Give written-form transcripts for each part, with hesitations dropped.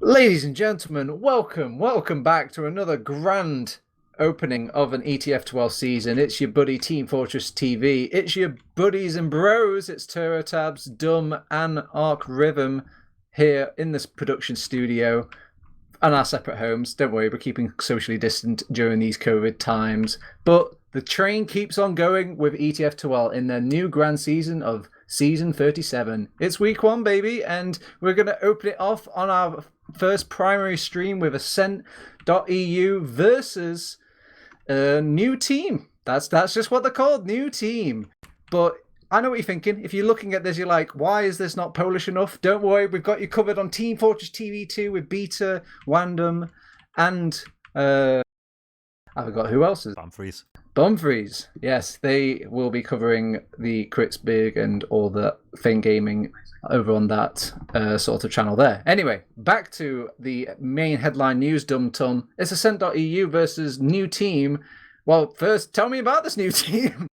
Ladies and gentlemen, welcome back to another grand opening of an ETF2L season. It's your buddy Team Fortress TV. It's your buddies and bros. It's TurboTabs, Dumb, and ArchRhythm here in this production studio on our separate homes. Don't worry, we're keeping socially distant during these COVID times. But the train keeps on going with ETF2L in their new grand season of Season 37. It's week one, baby, and we're going to open it off on our first primary stream with Ascent.EU versus a new team. That's just what they're called, new team. But I know what you're thinking. If you're looking at this, you're like, why is this not Polish enough? Don't worry, we've got you covered on Team Fortress TV 2 with Beta, Wandom, and I forgot who else is. Bumfries. Yes, they will be covering the Crits Big and all the Thing Gaming over on that sort of channel there. Anyway, back to the main headline news, DuMmTm. It's Ascent.EU versus new team. Well, first, tell me about this new team.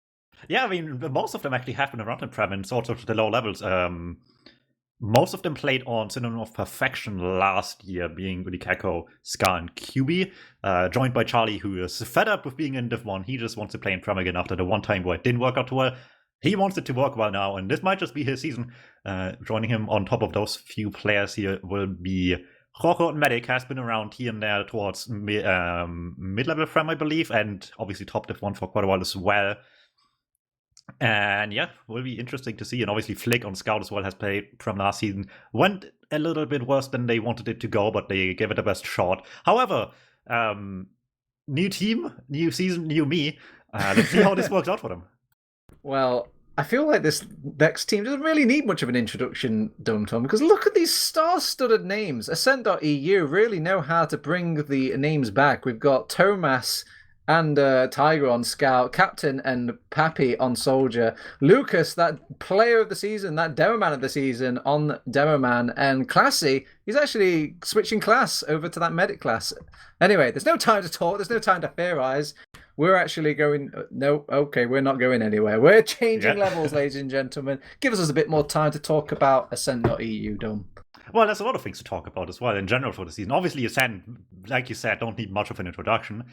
Yeah, I mean, most of them actually have been around in Prem and sort of the low levels. Most of them played on Synonym of Perfection last year, being Unikeko, Ska, and QB, joined by Charlie, who is fed up with being in Div 1. He just wants to play in Prem again after the one time where it didn't work out too well. He wants it to work well now, and this might just be his season. Joining him on top of those few players here will be Rocco and Medic, has been around here and there towards mid-level Prem, I believe, and obviously top Div 1 for quite a while as well. And yeah, will be interesting to see. And obviously Flick on Scout as well has played from last season. Went a little bit worse than they wanted it to go, but they gave it the best shot. However, new team, new season, new me. Let's see how this works out for them. Well, I feel like this next team doesn't really need much of an introduction, DuMmTm, because look at these star-studded names. Ascent.EU really know how to bring the names back. We've got Thomas and Tiger on Scout, Captain and Pappy on Soldier, Lucas, that player of the season, that demo man of the season on Demo Man, and Classy, he's actually switching class over to that medic class. Anyway, there's no time to talk, there's no time to theorize. We're actually going, no, okay, we're not going anywhere. We're changing levels, ladies and gentlemen. Give us a bit more time to talk about Ascent.EU, Dom. Well, there's a lot of things to talk about as well in general for the season. Obviously, Ascent, like you said, don't need much of an introduction.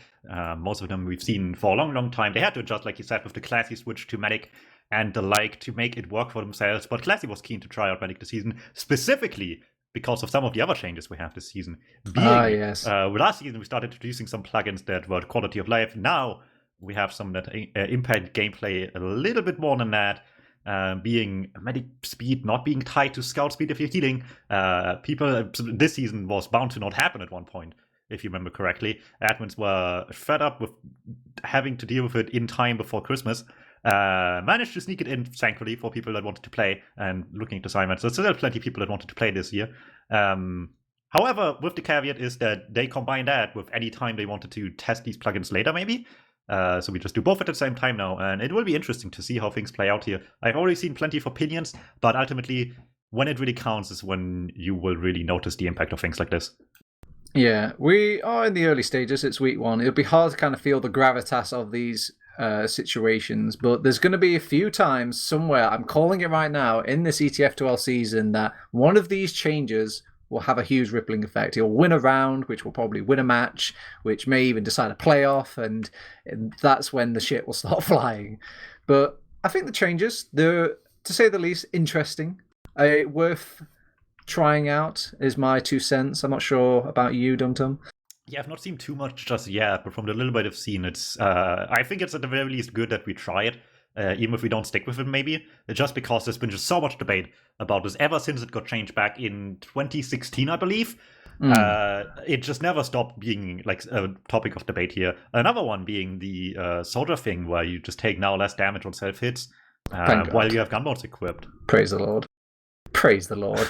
Most of them we've seen for a long, long time. They had to adjust, like you said, with the Classy switch to Medic and the like to make it work for themselves. But Classy was keen to try out Medic this season, specifically because of some of the other changes we have this season. Yes. Last season, we started introducing some plugins that were quality of life. Now we have some that impact gameplay a little bit more than that. Being medic speed not being tied to scout speed if you're healing. People this season was bound to not happen at one point, if you remember correctly. Admins were fed up with having to deal with it in time before Christmas. Managed to sneak it in, thankfully, for people that wanted to play and looking at assignments. There's still plenty of people that wanted to play this year. However, with the caveat is that they combine that with any time they wanted to test these plugins later, maybe. So we just do both at the same time now, and it will be interesting to see how things play out here. I've already seen plenty of opinions, but ultimately, when it really counts is when you will really notice the impact of things like this. Yeah, we are in the early stages. It's week one. It'll be hard to kind of feel the gravitas of these situations, but there's going to be a few times somewhere, I'm calling it right now, in this ETF2L season that one of these changes will have a huge rippling effect. He'll win a round, which will probably win a match, which may even decide a playoff, and that's when the shit will start flying. But I think the changes, they're, to say the least, interesting. Worth trying out is my 2 cents. I'm not sure about you, DuMmTm. Yeah, I've not seen too much just yet, but from the little bit I've seen, it's I think it's at the very least good that we try it. Even if we don't stick with it, maybe. Just because there's been just so much debate about this ever since it got changed back in 2016, I believe. It just never stopped being like a topic of debate here. Another one being the soldier thing, where you just take now less damage on self-hits while you have gun mods equipped. Praise the Lord. Praise the Lord.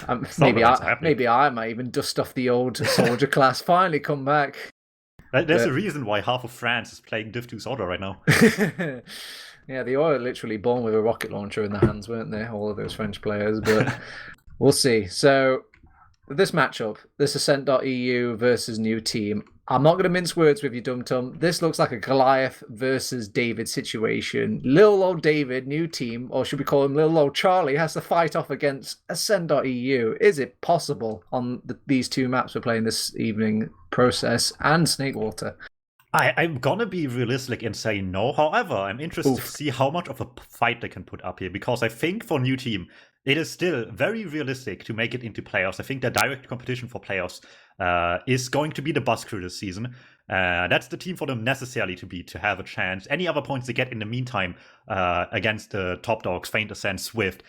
Maybe I might even dust off the old soldier class, finally come back. There's a reason why half of France is playing Div 2 soldier right now. Yeah, they were literally born with a rocket launcher in their hands, weren't they? All of those French players, but we'll see. So this matchup, this Ascent.EU versus New Team, I'm not going to mince words with you, DuMmTm. This looks like a Goliath versus David situation. Little old David, New Team, or should we call him Little old Charlie, has to fight off against Ascent.EU. Is it possible on these two maps we're playing this evening, Process and Snakewater? I'm gonna be realistic and say no. However, I'm interested to see how much of a fight they can put up here, because I think for New Team, it is still very realistic to make it into playoffs. I think their direct competition for playoffs is going to be the Bus Crew this season. That's the team for them necessarily to beat, to have a chance. Any other points they get in the meantime against the top dogs, Faint Ascent, Swift,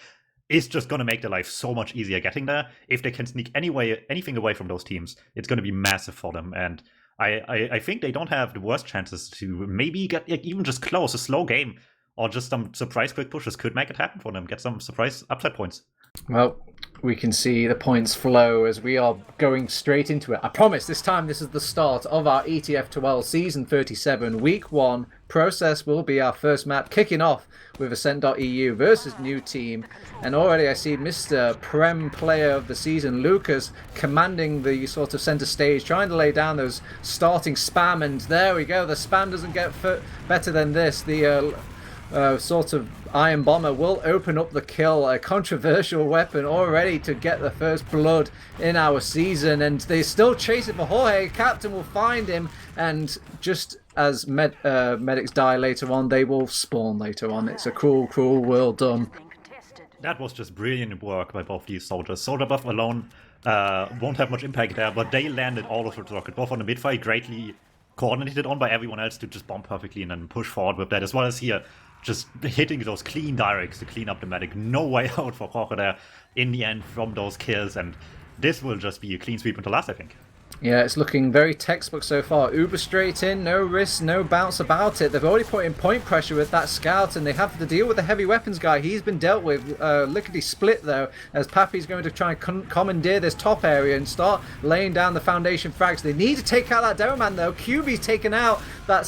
is just going to make their life so much easier getting there. If they can sneak anything away from those teams, it's going to be massive for them. And I think they don't have the worst chances to maybe get even just close. A slow game or just some surprise quick pushes could make it happen for them. Get some surprise upside points. Well, we can see the points flow as we are going straight into it. I promise this time this is the start of our ETF2L Season 37, Week 1. Process will be our first map, kicking off with Ascent.EU versus New Team. And already I see Mr. Prem Player of the Season, Lucas, commanding the sort of center stage, trying to lay down those starting spam. And there we go, the spam doesn't get better than this. The sort of Iron Bomber will open up the kill, a controversial weapon already to get the first blood in our season, and they're still chasing for Jorge. Captain will find him, and just as medics die later on, they will spawn later on. It's a cruel, cruel world done. That was just brilliant work by both these soldiers. Soldier buff alone won't have much impact there, but they landed all of the rocket, both on the midfight, greatly coordinated on by everyone else to just bomb perfectly and then push forward with that, as well as here just hitting those clean directs to clean up the medic. No way out for Jorge there in the end from those kills, and this will just be a clean sweep until last, I think. Yeah, it's looking very textbook so far. Uber straight in, no risk, no bounce about it. They've already put in point pressure with that scout, and they have to deal with the heavy weapons guy. He's been dealt with. Lickety-split, though, as Pappy's going to try and commandeer this top area and start laying down the foundation frags. They need to take out that Doman, though. QB's taken out. That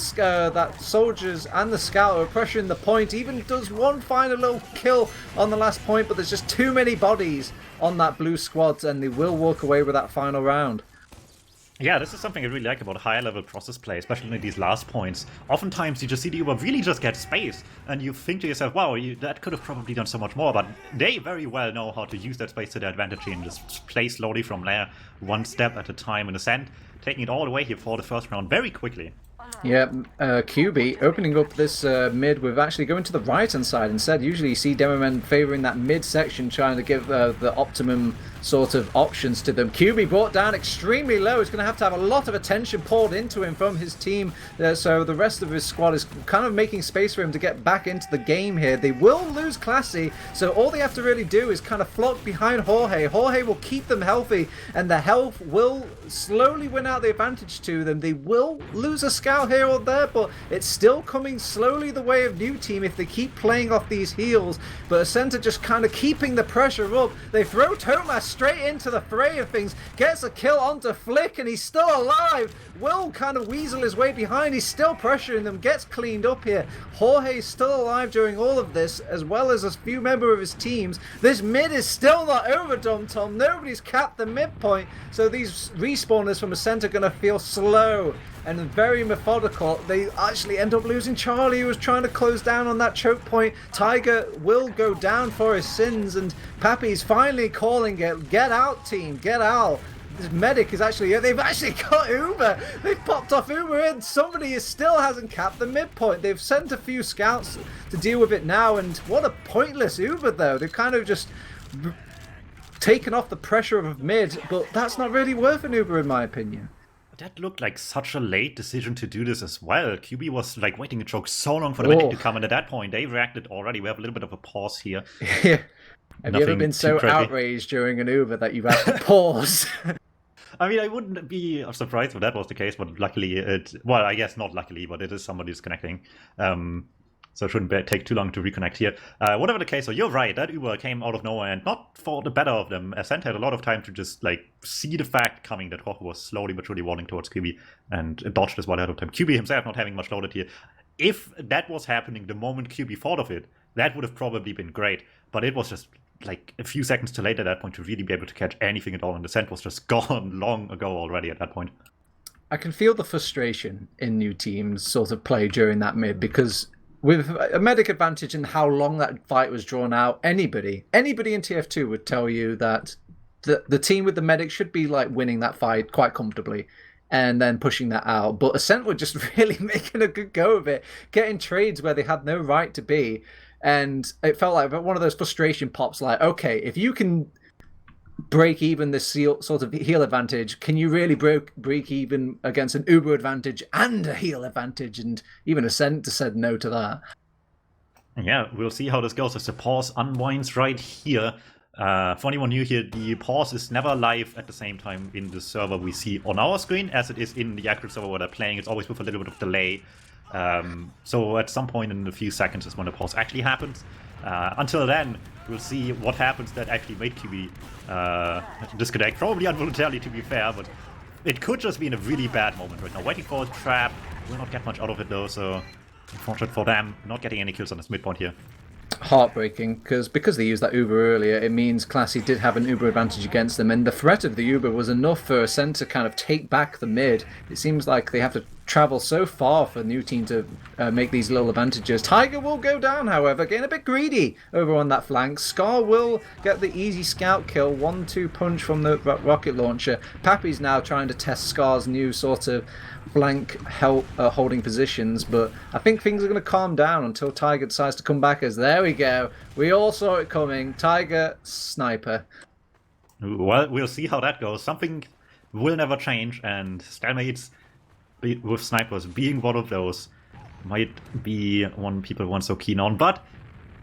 soldiers and the scout are pressuring the point. Even does one final little kill on the last point, but there's just too many bodies on that blue squad, and they will walk away with that final round. Yeah, this is something I really like about higher level process play, especially in these last points. Oftentimes you just see the Uber really just get space, and you think to yourself, wow, that could have probably done so much more, but they very well know how to use that space to their advantage and just play slowly from there, one step at a time in Ascent, taking it all the way here for the first round very quickly. Yeah, QB opening up this mid with actually going to the right-hand side instead. Usually you see Demomen favouring that mid-section, trying to give the optimum sort of options to them. QB brought down extremely low. He's going to have a lot of attention poured into him from his team, so the rest of his squad is kind of making space for him to get back into the game here. They will lose Classy, so all they have to really do is kind of flock behind Jorge. Jorge will keep them healthy, and the health will slowly win out the advantage to them. They will lose a scout here or there, but it's still coming slowly the way of New Team if they keep playing off these heals. But Ascent are just kind of keeping the pressure up. They throw Thomas straight into the fray of things, gets a kill onto Flick, and he's still alive. Will kind of weasel his way behind. He's still pressuring them, gets cleaned up here. Jorge's still alive during all of this, as well as a few members of his teams. This mid is still not over, DuMmTm. Nobody's capped the midpoint, so these respawners from Ascent are going to feel slow and very methodical. They actually end up losing Charlie, who was trying to close down on that choke point. Tiger will go down for his sins, and Pappy's finally calling it. Get out, team, get out. This medic is actually, they've actually got Uber. They've popped off Uber, and somebody still hasn't capped the midpoint. They've sent a few scouts to deal with it now, and what a pointless Uber, though. They've kind of just taken off the pressure of mid, but that's not really worth an Uber, in my opinion. That looked like such a late decision to do this as well. QB was like waiting to choke so long for the medic to come, and at that point they reacted already. We have a little bit of a pause here. Yeah. Have you ever been so outraged during an Uber that you've had to pause? I mean, I wouldn't be surprised if that was the case, but luckily well, I guess not luckily, but it is somebody disconnecting. So it shouldn't take too long to reconnect here. Whatever the case, so you're right, that Uber came out of nowhere, and not for the better of them. Ascent had a lot of time to just like see the fact coming that Jorge was slowly but surely walling towards QB, and dodged as well ahead of time. QB himself not having much loaded here. If that was happening the moment QB thought of it, that would have probably been great, but it was just like a few seconds too late at that point to really be able to catch anything at all, and the Ascent was just gone long ago already at that point. I can feel the frustration in new teams sort of play during that mid, because with a medic advantage and how long that fight was drawn out, anybody in TF2 would tell you that the team with the medic should be like winning that fight quite comfortably and then pushing that out. But Ascent were just really making a good go of it, getting trades where they had no right to be. And it felt like one of those frustration pops, like, okay, if you can break even this sort of heal advantage, can you really break even against an Uber advantage and a heal advantage? And even Ascent said no to that. Yeah, we'll see how this goes as the pause unwinds right here. For anyone new here, the pause is never live at the same time in the server we see on our screen as it is in the actual server where they're playing. It's always with a little bit of delay. So at some point in a few seconds is when the pause actually happens. Until then, we'll see what happens that actually made QB disconnect. Probably involuntarily, to be fair, but it could just be in a really bad moment right now. Waiting for a trap. Will not get much out of it though, so unfortunate for them. Not getting any kills on this midpoint here. Heartbreaking, because they used that Uber earlier, it means Classy did have an Uber advantage against them, and the threat of the Uber was enough for Ascent to kind of take back the mid. It seems like they have to travel so far for a new team to make these little advantages. Tiger will go down, however, getting a bit greedy over on that flank. Scar will get the easy scout kill, 1-2 punch from the rocket launcher. Pappy's now trying to test Scar's new sort of flank holding positions, but I think things are going to calm down until Tiger decides to come back. As there we go, we all saw it coming. Tiger sniper. Well, we'll see how that goes. Something will never change, and stalemates with snipers being one of those might be one people weren't so keen on, but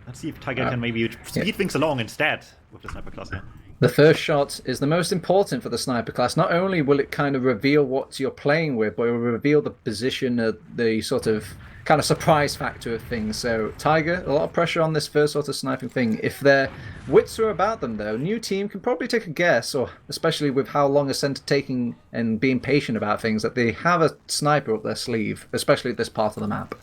let's see if Tiger can maybe speed things along instead with the sniper class here. The first shot is the most important for the sniper class. Not only will it kind of reveal what you're playing with, but it will reveal the position, the sort of kind of surprise factor of things. So Tiger, a lot of pressure on this first sort of sniping thing. If their wits are about them, though, new team can probably take a guess, or especially with how long Ascent are taking and being patient about things, that they have a sniper up their sleeve, especially at this part of the map.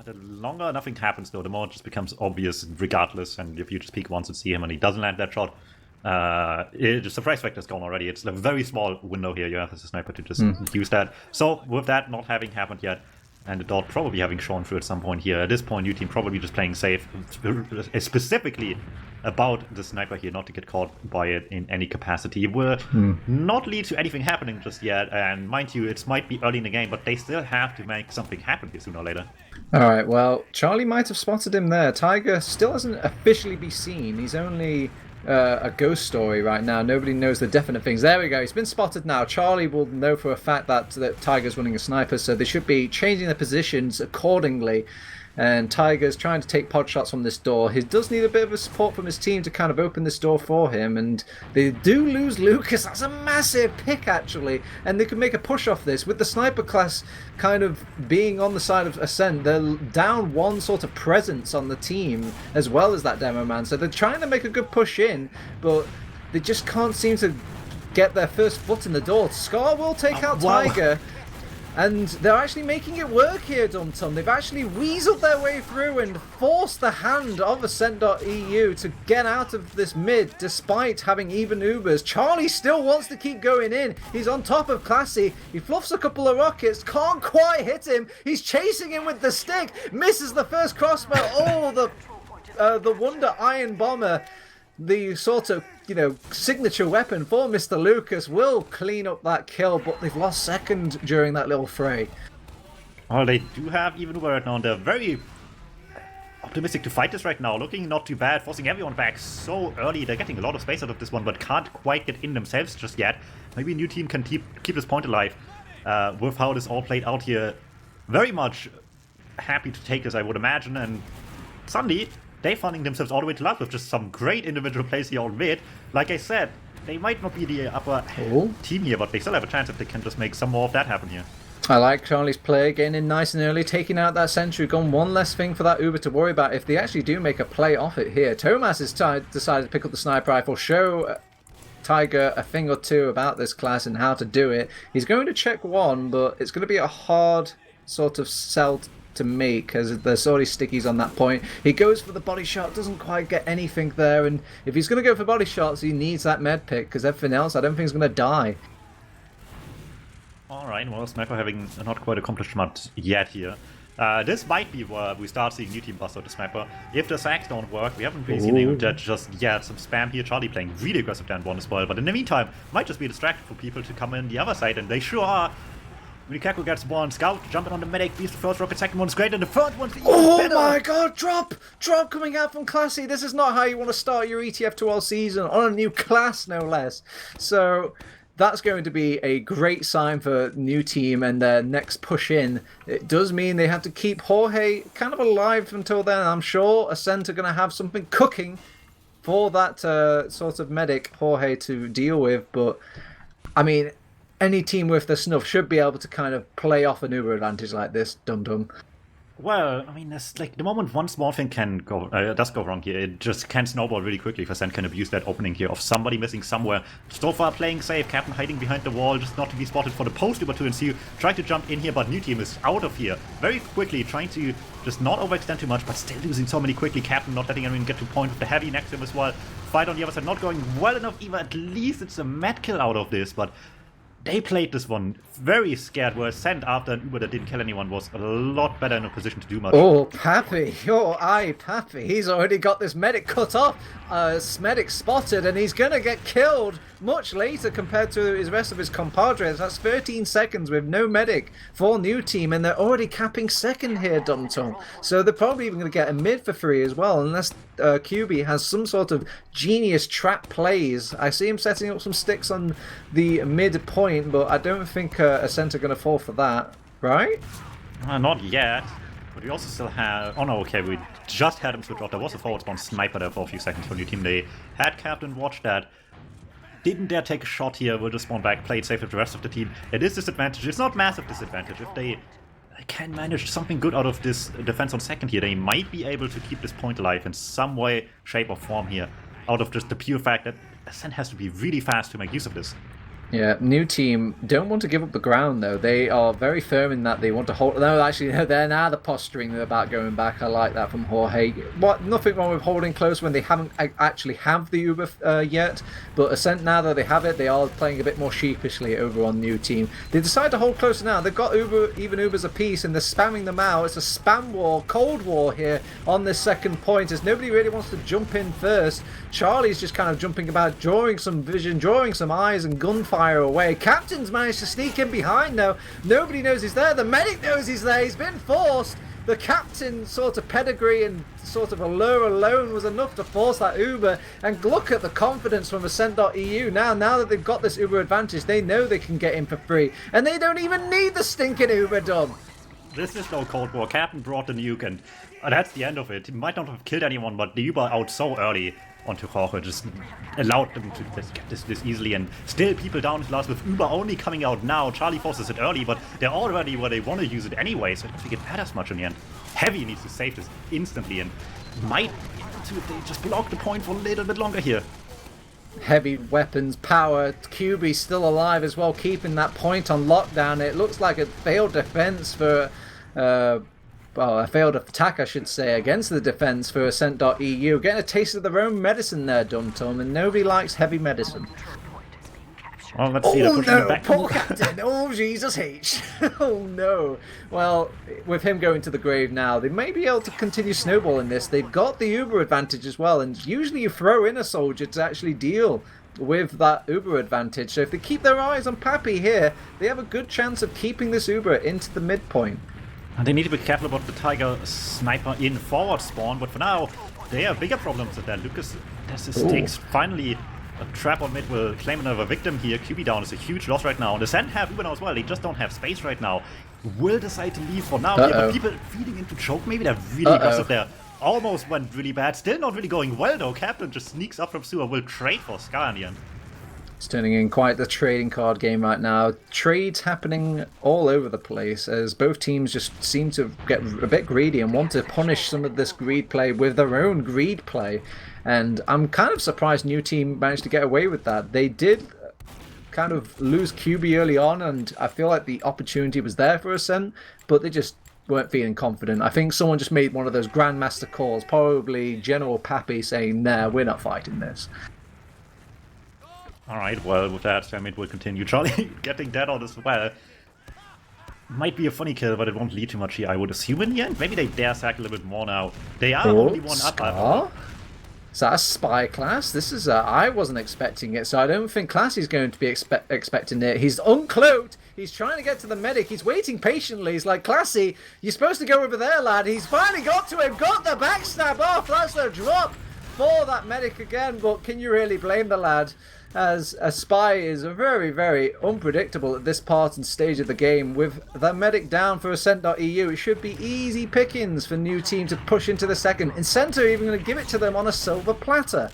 The longer nothing happens, though, the more it just becomes obvious regardless, and if you just peek once and see him and he doesn't land that shot, the surprise factor is gone already. It's a very small window here you have as a sniper to just use that. So with that not having happened yet, and the dot probably having shown through at some point here, at this point new team probably just playing safe, specifically about the sniper here, not to get caught by it in any capacity. It will not lead to anything happening just yet, and mind you, it might be early in the game, but they still have to make something happen here sooner or later. Alright, well, Charlie might have spotted him there. Tiger still hasn't officially been seen. He's only a ghost story right now. Nobody knows the definite things. There we go. He's been spotted now. Charlie will know for a fact that Tiger's running a sniper, so they should be changing their positions accordingly. And Tiger's trying to take pod shots from this door. He does need a bit of a support from his team to kind of open this door for him. And they do lose Lucas. That's a massive pick, actually. And they can make a push off this. With the sniper class kind of being on the side of Ascent, they're down one sort of presence on the team, as well as that demo man. So they're trying to make a good push in, but they just can't seem to get their first foot in the door. Scar will take out Tiger. And they're actually making it work here, DuMmTm. They've actually weaseled their way through and forced the hand of Ascent.EU to get out of this mid, despite having even Ubers. Charlie still wants to keep going in. He's on top of Classy. He fluffs a couple of rockets, can't quite hit him. He's chasing him with the stick, misses the first crossbow. Oh, the Wonder Iron Bomber, the sort of, signature weapon for Mr. Lucas, will clean up that kill, but they've lost second during that little fray. Well, they do have even right now, and they're very optimistic to fight this right now. Looking not too bad, forcing everyone back so early. They're getting a lot of space out of this one, but can't quite get in themselves just yet. Maybe a new team can keep this point alive with how this all played out here. Very much happy to take this, I would imagine, and suddenly they're finding themselves all the way to love with just some great individual plays here on mid. Like I said, they might not be the upper team here, but they still have a chance if they can just make some more of that happen here. I like Charlie's play, getting in nice and early, taking out that sentry gun. One less thing for that Uber to worry about if they actually do make a play off it here. Thomas has decided to pick up the sniper rifle, show Tiger a thing or two about this class and how to do it. He's going to check one, but it's going to be a hard sort of sell to make, as there's already stickies on that point. He goes for the body shot, doesn't quite get anything there, and if he's going to go for body shots, he needs that med pick, because everything else I don't think is going to die. Alright, well, Sniper having not quite accomplished much yet here. This might be where we start seeing new team bust out the Sniper. If the sacks don't work, we haven't really seen that just yet. Some spam here, Charlie playing really aggressive down one as well, but in the meantime, might just be a distraction for people to come in the other side, and they sure are. Mikako gets one, Scout jumping on the medic, beats the first rocket, second one's great, and the third one's even better. My god, drop coming out from Classy. This is not how you want to start your ETF2L season, on a new class no less. So that's going to be a great sign for new team and their next push in. It does mean they have to keep Jorge kind of alive until then. I'm sure Ascent are going to have something cooking for that sort of medic Jorge to deal with. But, I mean, any team with the snuff should be able to kind of play off an Uber advantage like this, dum-dum. Well, I mean, it's like the moment one small thing does go wrong here, it just can snowball really quickly if Ascent can abuse that opening here of somebody missing somewhere. So far playing safe, Captain hiding behind the wall, just not to be spotted for the post Uber 2 and CU. Trying to jump in here, but new team is out of here very quickly, trying to just not overextend too much, but still losing so many quickly. Captain not letting anyone get to point with the heavy next to him as well. Fight on the other side not going well enough either. At least it's a mad kill out of this, but they played this one very scared, where Ascent, after an Uber that didn't kill anyone, was a lot better in a position to do much. Oh, Pappy. Oh, aye, Pappy. He's already got this medic cut off. Medic spotted, and he's going to get killed much later compared to his rest of his compadres. That's 13 seconds with no medic for new team, and they're already capping second here, DuMmTm. So they're probably even going to get a mid for free as well, unless QB has some sort of genius trap plays. I see him setting up some sticks on the mid point, but I don't think Ascent are going to fall for that, right? Not yet. But we also still have... Oh no, okay, we just had him switch off. There was a forward spawn sniper there for a few seconds for new team. They had Captain watch that. Didn't dare take a shot here. Will just spawn back, play it safe with the rest of the team. It is disadvantage. It's not massive disadvantage. If they can manage something good out of this defense on second here, they might be able to keep this point alive in some way, shape or form here. Out of just the pure fact that Ascent has to be really fast to make use of this. Yeah, new team don't want to give up the ground, though. They are very firm in that they want to hold... No, actually, they're now the posturing about going back. I like that from Jorge. Nothing wrong with holding close when they haven't actually have the Uber yet. But Ascent, now that they have it, they are playing a bit more sheepishly over on new team. They decide to hold close now. They've got even Ubers apiece, and they're spamming them out. It's a spam war, cold war here on this second point, as nobody really wants to jump in first. Charlie's just kind of jumping about, drawing some vision, drawing some eyes, and gunfire away. Captain's managed to sneak in behind though. Nobody knows he's there. The medic knows he's there. He's been forced. The captain sort of pedigree and sort of allure alone was enough to force that Uber. And look at the confidence from Ascent.EU now that they've got this Uber advantage. They know they can get in for free. And they don't even need the stinking Uber dub. This is no Cold War. Captain brought the nuke, and that's the end of it. He might not have killed anyone, but the Uber out so early onto Jorge just allowed them to just get this easily, and still people down at last with Uber only coming out now. Charlie forces it early, but they're already where they want to use it anyway, so I don't think it matters much in the end. Heavy needs to save this instantly, and might be able to if they just block the point for a little bit longer here. Heavy weapons, power, QB still alive as well, keeping that point on lockdown. It looks like a failed defense for... well, a failed attack, I should say, against the defense for Ascent.EU. Getting a taste of their own medicine there, DuMmTm, and nobody likes heavy medicine. Well, let's see. They're pushing it back. Poor Captain! Oh, Jesus H! Oh, no. Well, with him going to the grave now, they may be able to continue snowballing this. They've got the Uber advantage as well, and usually you throw in a soldier to actually deal with that Uber advantage. So if they keep their eyes on Pappy here, they have a good chance of keeping this Uber into the midpoint. And they need to be careful about the Tiger sniper in forward spawn, but for now, they have bigger problems with that. Lucas takes finally a trap on mid, will claim another victim here. QB down is a huge loss right now. And the Ascent have Uber now as well. They just don't have space right now. Will decide to leave for now. Here, but people feeding into choke, maybe they're really aggressive there. Almost went really bad. Still not really going well though. Captain just sneaks up from sewer. Will trade for Scar in the end. It's turning in quite the trading card game right now. Trades happening all over the place as both teams just seem to get a bit greedy and want to punish some of this greed play with their own greed play. And I'm kind of surprised new team managed to get away with that. They did kind of lose QB early on, and I feel like the opportunity was there for Ascent, but they just weren't feeling confident. I think someone just made one of those grandmaster calls, probably General Pappy, saying, "Nah, we're not fighting this." All right, well, with that, it will continue. Charlie getting dead on as well. Might be a funny kill, but it won't lead too much here, I would assume, in the end. Maybe they dare sack a little bit more now. They are only one up. Is that a spy class? This is I wasn't expecting it, so I don't think Classy's going to be expecting it. He's uncloaked. He's trying to get to the medic. He's waiting patiently. He's like, Classy, you're supposed to go over there, lad. He's finally got to him. Got the backstab off. That's the drop for that medic again. But can you really blame the lad? As a spy is very, very unpredictable at this part and stage of the game. With the medic down for Ascent.EU, it should be easy pickings for new team to push into the second. And Center even going to give it to them on a silver platter.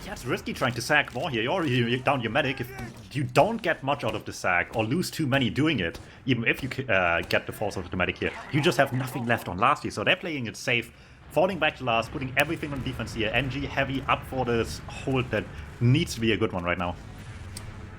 Yeah, it's risky trying to sack more here. You're down your medic. If you don't get much out of the sack or lose too many doing it, even if you get the force out of the medic here, you just have nothing left on last year. So they're playing it safe. Falling back to last, putting everything on defense here. NG heavy up for this hold that needs to be a good one right now.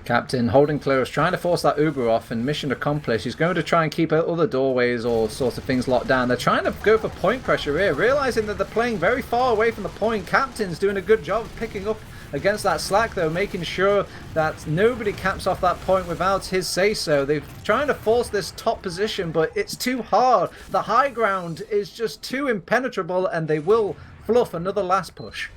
Captain holding close, trying to force that Uber off, and mission accomplished. He's going to try and keep other doorways or sorts of things locked down. They're trying to go for point pressure here, realizing that they're playing very far away from the point. Captain's doing a good job of picking up against that slack, though, making sure that nobody caps off that point without his say-so. They're trying to force this top position, but it's too hard. The high ground is just too impenetrable, and they will fluff another last push.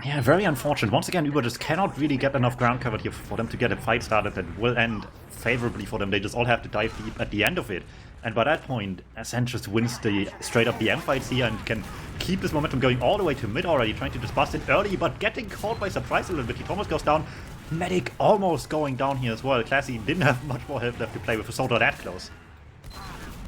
Yeah, very unfortunate. Once again, Uber just cannot really get enough ground covered here for them to get a fight started that will end favorably for them. They just all have to dive deep at the end of it. And by that point, Ascent just wins the straight-up DM fights here and can keep this momentum going all the way to mid already, trying to just bust in early, but getting caught by surprise a little bit. He almost goes down. Medic almost going down here as well. Classy didn't have much more health left to play with a soldier that close.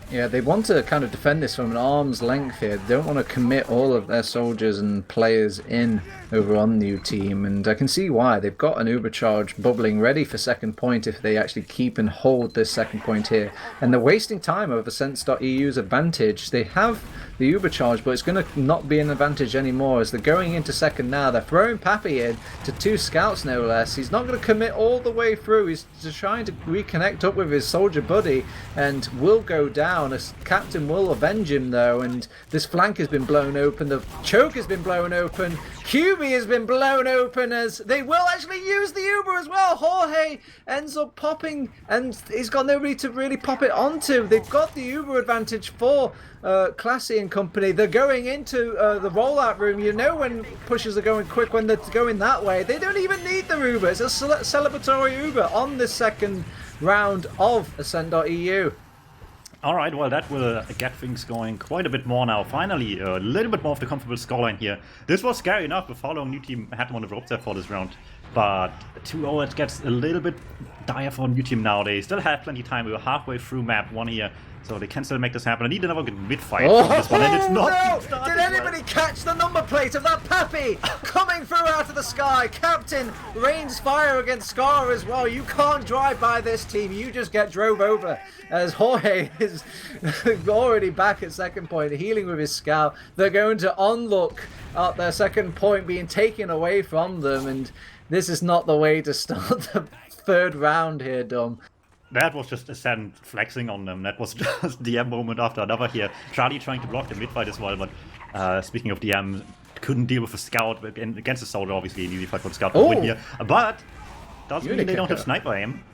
Yeah, they want to kind of defend this from an arm's length here. They don't want to commit all of their soldiers and players in over on new team, and I can see why. They've got an Uber charge bubbling ready for second point if they actually keep and hold this second point here. And they're wasting time over Ascent.EU's advantage. They have the Uber charge, but it's going to not be an advantage anymore as they're going into second now. They're throwing Pappy in to 2 scouts, no less. He's not going to commit all the way through. He's just trying to reconnect up with his soldier buddy and will go down. As Captain will avenge him, though, and this flank has been blown open. The choke has been blown open. QB has been blown open as they will actually use the Uber as well. Jorge ends up popping, and he's got nobody to really pop it onto. They've got the Uber advantage for Classy and company. They're going into the rollout room. You know when pushes are going quick when they're going that way. They don't even need the Uber. It's a celebratory Uber on the second round of Ascent.EU. Alright, well that will get things going quite a bit more now. Finally, a little bit more of the comfortable scoreline here. This was scary enough before how long new team had them on the ropes there for this round. But 2-0, it gets a little bit dire for new team now. They still have plenty of time. We were halfway through map 1 here. So they can still make this happen. I need another good midfight from this one, and it's not. No! Did anybody catch the number plate of that Pappy coming through out of the sky? Captain rains fire against Scar as well. You can't drive by this team. You just get drove over. As Jorge is already back at second point, healing with his scout. They're going to onlook at their second point being taken away from them, and this is not the way to start the third round here, Dum. That was just Ascent flexing on them. That was just DM moment after another here. Charlie trying to block the mid-fight as well, but speaking of DM, couldn't deal with a scout against the soldier, obviously an easy fight for the scout to win here. But doesn't mean they don't have sniper aim.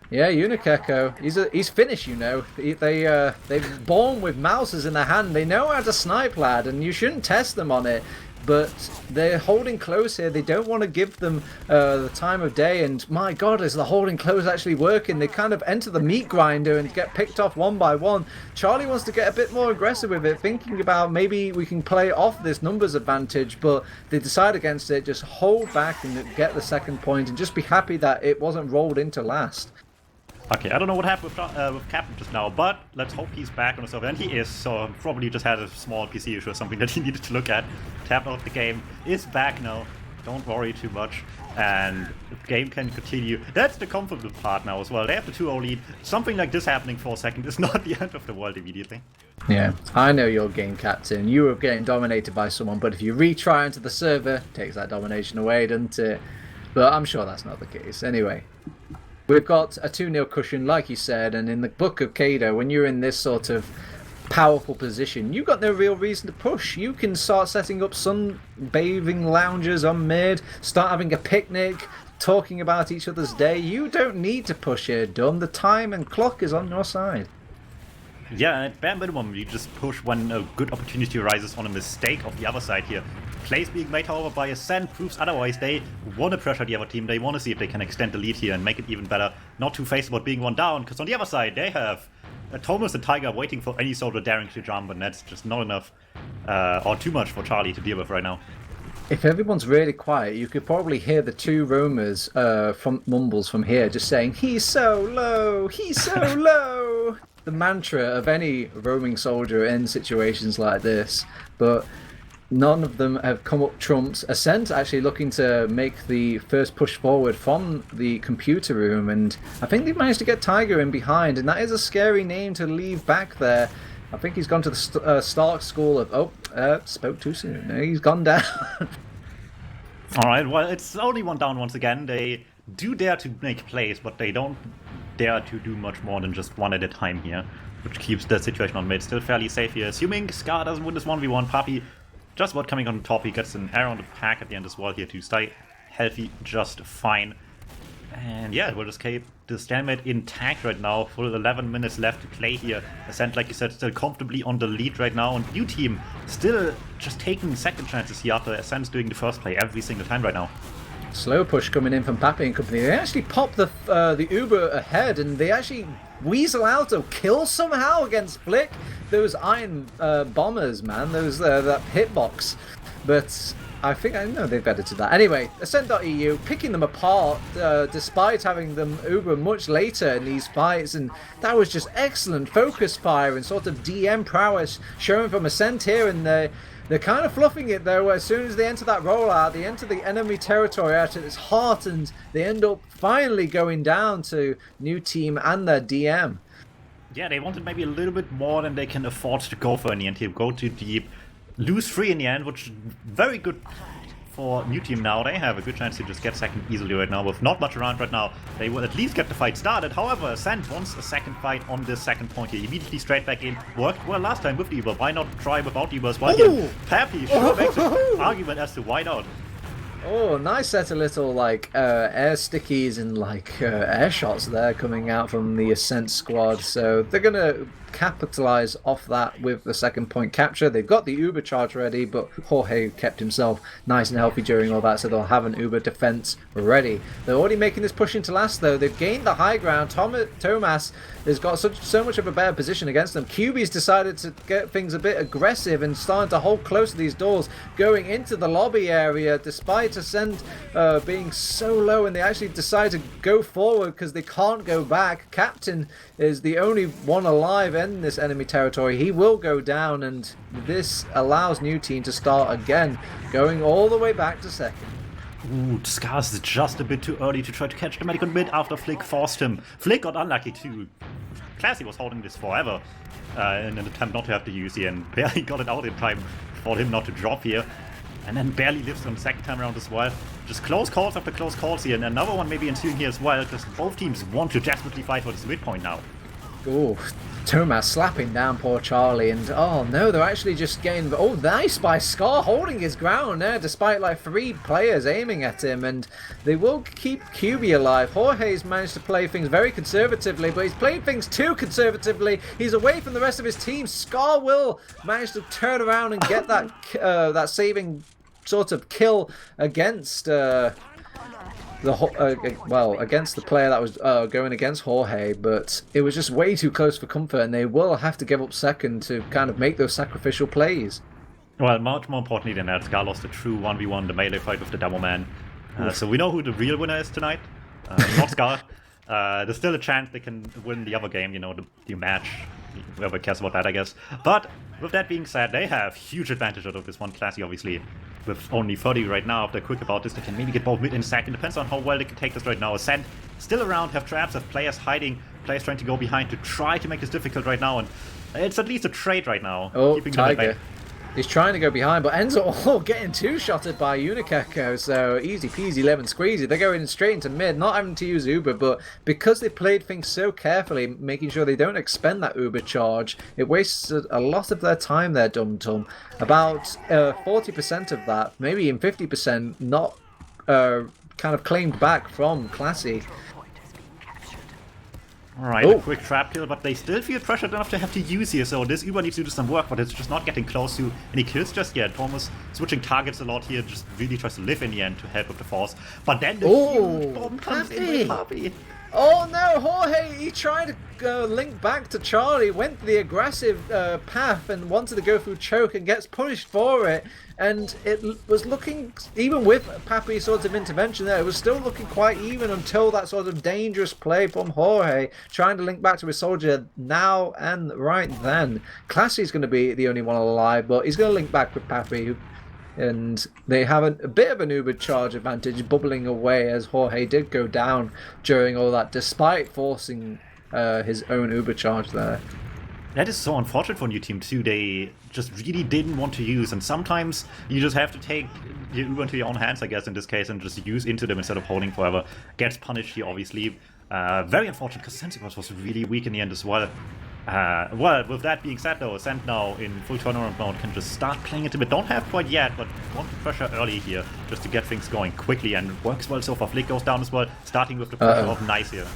Yeah, Unikeko. He's Finnish, you know. They're born with mouses in their hand. They know how to snipe, lad, and you shouldn't test them on it. But they're holding close here. They don't want to give them the time of day. And my God, is the holding close actually working? They kind of enter the meat grinder and get picked off one by one. Charlie wants to get a bit more aggressive with it, thinking about maybe we can play off this numbers advantage. But they decide against it. Just hold back and get the second point and just be happy that it wasn't rolled into last. Okay, I don't know what happened with Captain just now, but let's hope he's back on the server, and he is, so probably just had a small PC issue or something that he needed to look at. Tap out of the game, is back now, don't worry too much, and the game can continue. That's the comfortable part now as well. They have the 2-0 lead. Something like this happening for a second is not the end of the world immediately. Yeah, I know your game, Captain. You were getting dominated by someone, but if you retry into the server, it takes that domination away, doesn't it? But I'm sure that's not the case. Anyway. We've got a 2-0 cushion, like you said, and in the book of Kado, when you're in this sort of powerful position, you've got no real reason to push. You can start setting up sunbathing lounges on mid, start having a picnic, talking about each other's day. You don't need to push here, Dum. The time and clock is on your side. Yeah, at bare minimum, you just push when a good opportunity arises on a mistake of the other side here. Plays being made, however, by Ascent proves otherwise. They want to pressure the other team. They want to see if they can extend the lead here and make it even better. Not too faced about being one down, because on the other side, they have Thomas and Tiger waiting for any soldier daring to jump, and that's just not enough or too much for Charlie to deal with right now. If everyone's really quiet, you could probably hear the two roamers from mumbles from here just saying, "He's so low, he's so low." The mantra of any roaming soldier in situations like this, but none of them have come up trumps. Ascent actually looking to make the first push forward from the computer room, and I think they've managed to get Tiger in behind, and that is a scary name to leave back there. I think he's gone to the Stark School of... spoke too soon. No, he's gone down. Alright, well, it's only one down once again. They do dare to make plays, but they don't dare to do much more than just one at a time here, which keeps the situation on mid still fairly safe here. Assuming Scar doesn't win this 1v1, Papi just about coming on top. He gets an arrow on the pack at the end as well here to stay healthy just fine. And yeah, we'll just keep the stalemate intact right now. Full 11 minutes left to play here. Ascent, like you said, still comfortably on the lead right now. And DuMmTm still just taking second chances here after Ascent's doing the first play every single time right now. Slow push coming in from Papi and company. They actually pop the Uber ahead, and they actually weasel out or kill somehow against Flick. Those iron bombers, man. Those that hitbox. But I know they've edited that. Anyway, Ascent.EU picking them apart despite having them Uber much later in these fights, and that was just excellent focus fire and sort of DM prowess showing from Ascent here, and they're kind of fluffing it though. As soon as they enter that rollout, they enter the enemy territory at its heart, and they end up finally going down to DuMmTm and their DM. Yeah, they wanted maybe a little bit more than they can afford to go for in the end here. Go too deep, lose 3 in the end, which is very good for DuMmTm now. They have a good chance to just get second easily right now. With not much around right now, they will at least get the fight started. However, Ascent wants a second fight on this second point here. Immediately straight back in. Worked well last time with the Uber. Why not try without the Uber as well here? Papi sure makes an argument as to why not. Oh, nice set of little like air stickies and like air shots there coming out from the Ascent squad. So they're gonna capitalize off that with the second point capture. They've got the Uber charge ready, but Jorge kept himself nice and healthy during all that, so they'll have an Uber defense ready. They're already making this push into last though. They've gained the high ground. Thomas has got so much of a better position against them. QB's decided to get things a bit aggressive and starting to hold close to these doors going into the lobby area, despite Ascent being so low, and they actually decide to go forward because they can't go back. Captain is the only one alive in this enemy territory. He will go down, and this allows DuMmTm to start again, going all the way back to second. Ooh, Scars is just a bit too early to try to catch the medic on mid after Flick forced him. Flick got unlucky too. Classy was holding this forever in an attempt not to have to use here, and barely got it out in time for him not to drop here. And then barely lives on the second time around as well. Just close calls after close calls here, and another one maybe ensuing here as well, because both teams want to desperately fight for this midpoint now. Oh, Thomas slapping down poor Charlie, and oh no, they're actually just getting... Oh, nice by Scar holding his ground there, despite like 3 players aiming at him, and they will keep QB alive. Jorge's managed to play things very conservatively, but he's played things too conservatively. He's away from the rest of his team. Scar will manage to turn around and get that that saving sort of kill against against the player that was going against Jorge, but it was just way too close for comfort, and they will have to give up second to kind of make those sacrificial plays. Well, much more importantly than that, Scar lost a true 1v1, the melee fight with the DuMmTm. So we know who the real winner is tonight, not Scar. There's still a chance they can win the other game, you know, the match. Whoever cares about that, I guess. But with that being said, they have huge advantage out of this one. Classy, obviously, with only 30 right now. If they're quick about this, they can maybe get both mid and second. Depends on how well they can take this right now. Ascent still around, have traps, have players hiding, players trying to go behind to try to make this difficult right now. And it's at least a trade right now. Oh, keeping Tiger. He's trying to go behind, but ends up getting two-shotted by Unikeko. So easy peasy, lemon squeezy. They're going straight into mid, not having to use Uber, but because they played things so carefully, making sure they don't expend that Uber charge, it wastes a lot of their time there, DuMmTm. About 40% of that, maybe even 50%, not kind of claimed back from Classy. Alright, a quick trap kill, but they still feel pressured enough to have to use here, so this Uber needs to do some work, but it's just not getting close to any kills just yet. Thomas switching targets a lot here, just really tries to live in the end to help with the force. But then the huge bomb comes in with Papi. Oh no, Jorge, he tried to link back to Charlie, went the aggressive path and wanted to go through choke and gets punished for it. And it was looking, even with Papi's sort of intervention there, it was still looking quite even until that sort of dangerous play from Jorge, trying to link back to his soldier now and right then. Classy's going to be the only one alive, but he's going to link back with Papi, and they have a bit of an Uber charge advantage bubbling away as Jorge did go down during all that, despite forcing his own Uber charge there. That is so unfortunate for New Team too. They just really didn't want to use, and sometimes you just have to take your Uber into your own hands, I guess, in this case, and just use into them instead of holding forever. Gets punished here, obviously. Very unfortunate, because Sensible was really weak in the end as well. Well, with that being said though, Ascent now in full tournament mode can just start playing it a bit. Don't have quite yet, but want to pressure early here just to get things going quickly, and it works well so far. Flick goes down as well, starting with the pressure of Nice here.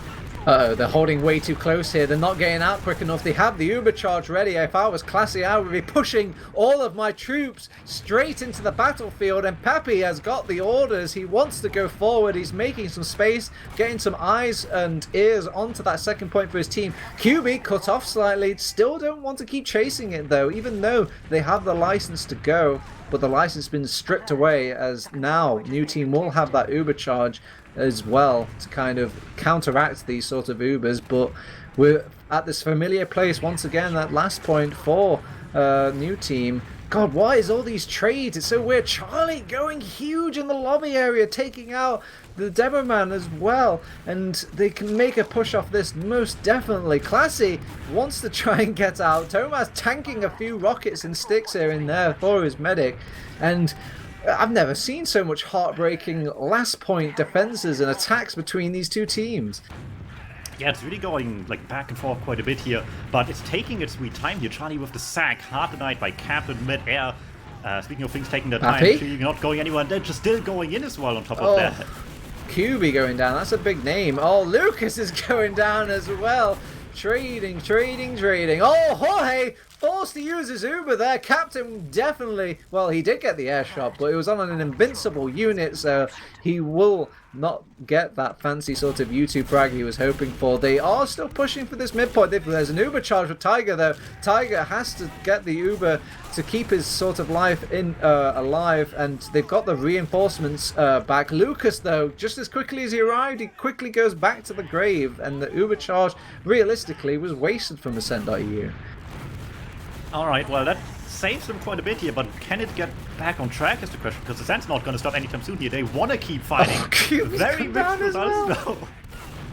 They're holding way too close here. They're not getting out quick enough. They have the Uber charge ready. If I was Classy, I would be pushing all of my troops straight into the battlefield. And Papi has got the orders. He wants to go forward. He's making some space, getting some eyes and ears onto that second point for his team. QB cut off slightly. Still don't want to keep chasing it though, even though they have the license to go. But the license has been stripped away, as now New Team will have that Uber charge as well to kind of counteract these sort of Ubers. But we're at this familiar place once again, that last point for New Team. God, why is all these trades? It's so weird. Charlie going huge in the lobby area, taking out the Demoman as well, and they can make a push off this most definitely. Classy wants to try and get out. Thomas tanking a few rockets and sticks here and there for his medic, and I've never seen so much heartbreaking last point defenses and attacks between these two teams. Yeah, it's really going like back and forth quite a bit here, but it's taking its sweet time here. Charlie with the sack, hard denied by Captain mid-air. Speaking of things taking their time, actually not going anywhere, they're just still going in as well on top of that. QB going down, that's a big name. Oh, Lucas is going down as well. Trading. Oh, Jorge forced to use his Uber there. Captain definitely, well, he did get the air shot, but it was on an invincible unit, so he will not get that fancy sort of U2 frag he was hoping for. They are still pushing for this midpoint. There's an Uber charge for Tiger though. Tiger has to get the Uber to keep his sort of life in alive, and they've got the reinforcements back. Lucas though, just as quickly as he arrived, he quickly goes back to the grave, and the Uber charge realistically was wasted from Ascent.EU. Alright, well that saves them quite a bit here, but can it get back on track is the question, because Ascent's not going to stop anytime soon here. They want to keep fighting. Very mixed results though.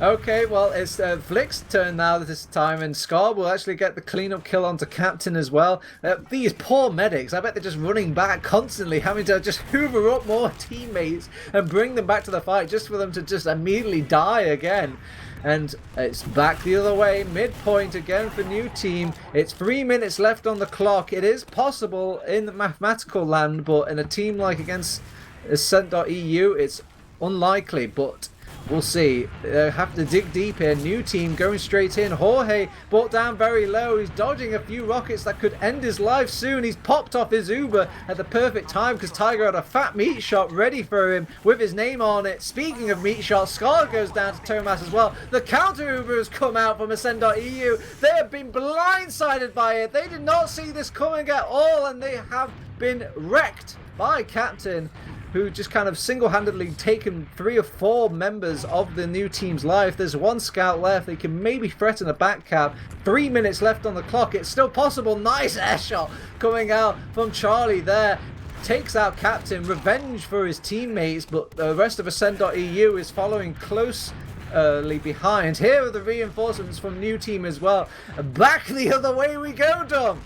Okay, well, it's Flick's turn now this time, and Scar will actually get the cleanup kill onto Captain as well. These poor medics, I bet they're just running back constantly, having to just hoover up more teammates and bring them back to the fight just for them to just immediately die again. And it's back the other way, midpoint again for New Team. It's 3 minutes left on the clock. It is possible in the mathematical land, but in a team like against Ascent.EU, it's unlikely, but we'll see. Have to dig deep here. New Team going straight in. Jorge brought down very low. He's dodging a few rockets that could end his life soon. He's popped off his Uber at the perfect time because Tiger had a fat meat shot ready for him with his name on it. Speaking of meat shots, Scar goes down to Thomas as well. The counter Uber has come out from Ascent.EU. They have been blindsided by it. They did not see this coming at all, and they have been wrecked by Captain, who just kind of single-handedly taken 3 or 4 members of the New Team's life. There's 1 scout left. They can maybe threaten a back cap. 3 minutes left on the clock. It's still possible. Nice air shot coming out from Charlie there. Takes out Captain. Revenge for his teammates, but the rest of Ascent.EU is following closely behind. Here are the reinforcements from New Team as well. Back the other way we go, Dom.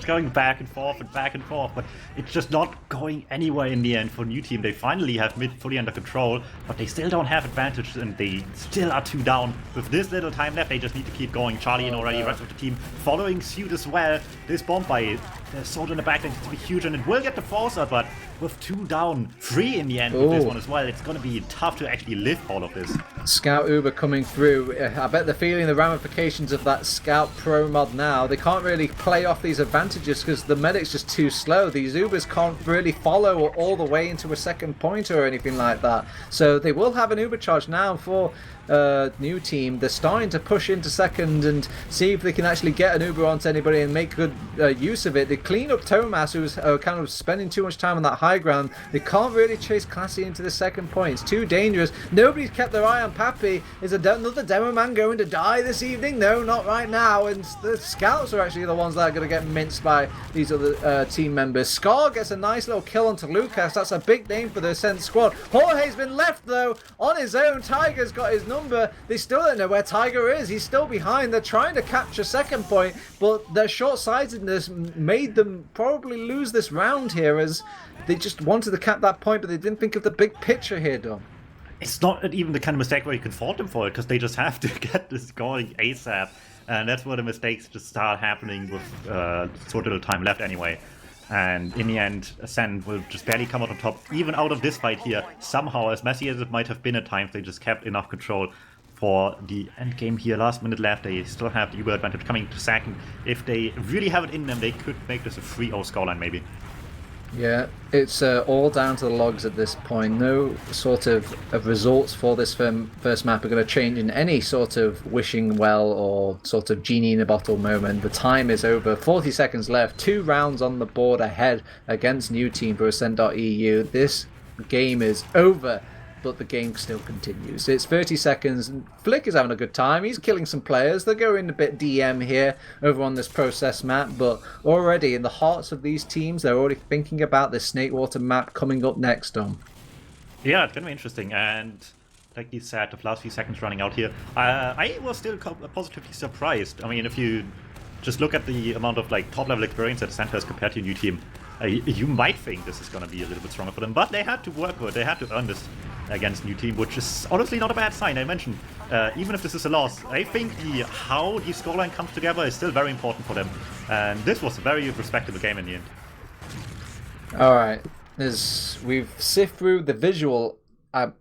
just going back and forth, but it's just not going anywhere in the end for New Team. They finally have mid fully under control, but they still don't have advantage, and they still are 2 down. With this little time left, they just need to keep going. Charlie in already, rest of the team following suit as well. This bomb by the sword in the back needs to be huge, and it will get the force out, but with 2 down, 3 in the end with this one as well, it's going to be tough to actually lift all of this. Scout Uber coming through. I bet they're feeling the ramifications of that Scout Pro mod now. They can't really play off these advantages because the medic's just too slow. These Ubers can't really follow all the way into a second point or anything like that. So they will have an Uber charge now for New Team. They're starting to push into second and see if they can actually get an Uber onto anybody and make good use of it. They clean up Thomas, who's kind of spending too much time on that high ground. They can't really chase Classy into the second point. It's too dangerous. Nobody's kept their eye on Pappy. Is another demo man going to die this evening? No, not right now. And the Scouts are actually the ones that are going to get minced by these other team members. Scar gets a nice little kill onto Lucas. That's a big name for the Ascent squad. Jorge's been left though on his own. Tiger's got his number. They still don't know where Tiger is. He's still behind. They're trying to capture second point, but their short-sightedness made them probably lose this round here, as they just wanted to cap that point, but they didn't think of the big picture here, Dom. It's not even the kind of mistake where you can fault them for it, because they just have to get this going ASAP, and that's where the mistakes just start happening with so little time left anyway. And in the end, Ascent will just barely come out on top, even out of this fight here. Somehow, as messy as it might have been at times, they just kept enough control for the end game here. Last minute left, they still have the Uber advantage coming to second. If they really have it in them, they could make this a 3-0 scoreline maybe. Yeah, it's all down to the logs at this point. No sort of results for this first map are going to change in any sort of wishing well or sort of genie in a bottle moment. The time is over. 40 seconds left. 2 rounds on the board ahead against New Team for Ascent.EU. This game is over, but the game still continues. It's 30 seconds. Flick is having a good time. He's killing some players. They're going a bit DM here over on this process map, but already in the hearts of these teams, they're already thinking about this Snakewater map coming up next, Dom. Yeah, it's going to be interesting. And like you said, the last few seconds running out here, I was still positively surprised. I mean, if you just look at the amount of like top-level experience that Ascent has compared to New Team, you might think this is going to be a little bit stronger for them, but they had to work with it. They had to earn this against New Team, which is honestly not a bad sign. I mentioned, even if this is a loss, I think how the scoreline comes together is still very important for them. And this was a very respectable game in the end. All right, we've sifted through the visual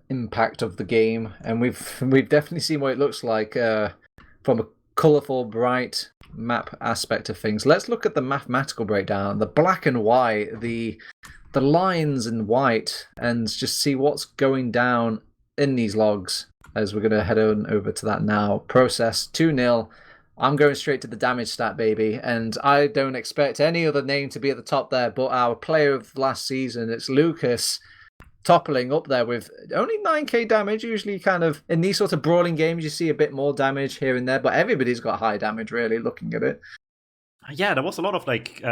impact of the game, and we've definitely seen what it looks like from a colourful, bright map aspect of things. Let's look at the mathematical breakdown, the black and white, the lines in white, and just see what's going down in these logs, as we're going to head on over to that now. Process 2-0. I'm going straight to the damage stat, baby, and I don't expect any other name to be at the top there but our player of last season. It's Lucas, toppling up there with only 9k damage. Usually kind of in these sort of brawling games you see a bit more damage here and there, but everybody's got high damage really looking at it. Yeah, there was a lot of like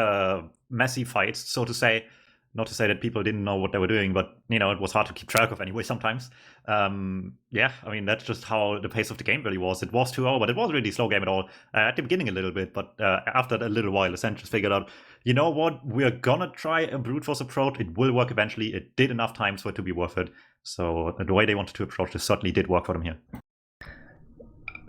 messy fights, so to say. Not to say that people didn't know what they were doing, but it was hard to keep track of anyway sometimes. Yeah, I mean, that's just how the pace of the game really was. It was 2-0, but it wasn't really a slow game at all. At the beginning a little bit, but after a little while, Ascent just figured out, you know what, we're gonna try a brute force approach. It will work eventually. It did enough times for it to be worth it. So the way they wanted to approach this certainly did work for them here.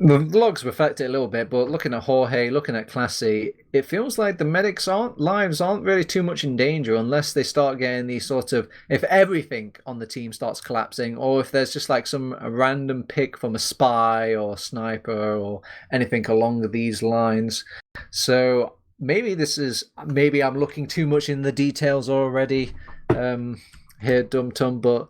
The logs reflect it a little bit, but looking at Jorge, looking at Classy, it feels like the medics' lives aren't really too much in danger unless they start getting these sort of, if everything on the team starts collapsing, or if there's just like some random pick from a spy or sniper or anything along these lines. So maybe I'm looking too much in the details already here, DuMmTm, but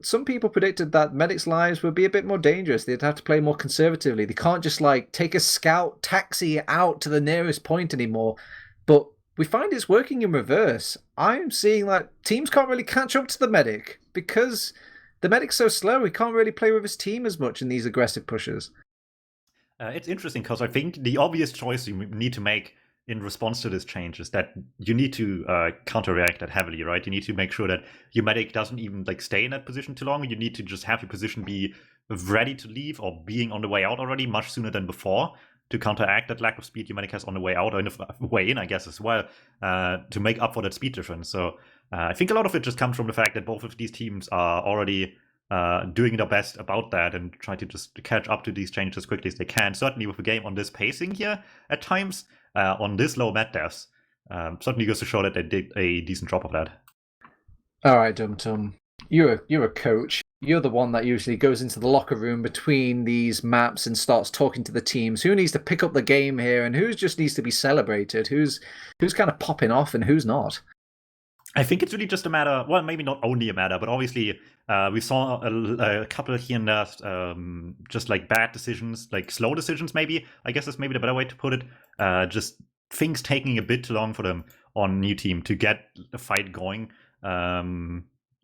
some people predicted that medics' lives would be a bit more dangerous. They'd have to play more conservatively. They can't just like take a scout taxi out to the nearest point anymore. But we find it's working in reverse. I'm seeing that teams can't really catch up to the medic because the medic's so slow. He can't really play with his team as much in these aggressive pushes. It's interesting because I think the obvious choice you need to make in response to this change is that you need to counteract that heavily, right? You need to make sure that your medic doesn't even like stay in that position too long. You need to just have your position be ready to leave or being on the way out already much sooner than before. to counteract that lack of speed Humanik has on the way out or in the way in, I guess, as well, to make up for that speed difference. So I think a lot of it just comes from the fact that both of these teams are already doing their best about that and try to just catch up to these changes as quickly as they can. Certainly with a game on this pacing here at times, on this low mat devs, certainly goes to show that they did a decent job of that. All right, DuMmTm, you're a coach. You're the one that usually goes into the locker room between these maps and starts talking to the teams. Who needs to pick up the game here, and who just needs to be celebrated? Who's kind of popping off, and who's not? I think it's really just a matter, well, maybe not only a matter, but obviously we saw a couple here and there, just like bad decisions, like slow decisions maybe, I guess is maybe the better way to put it. Just things taking a bit too long for them on new team to get the fight going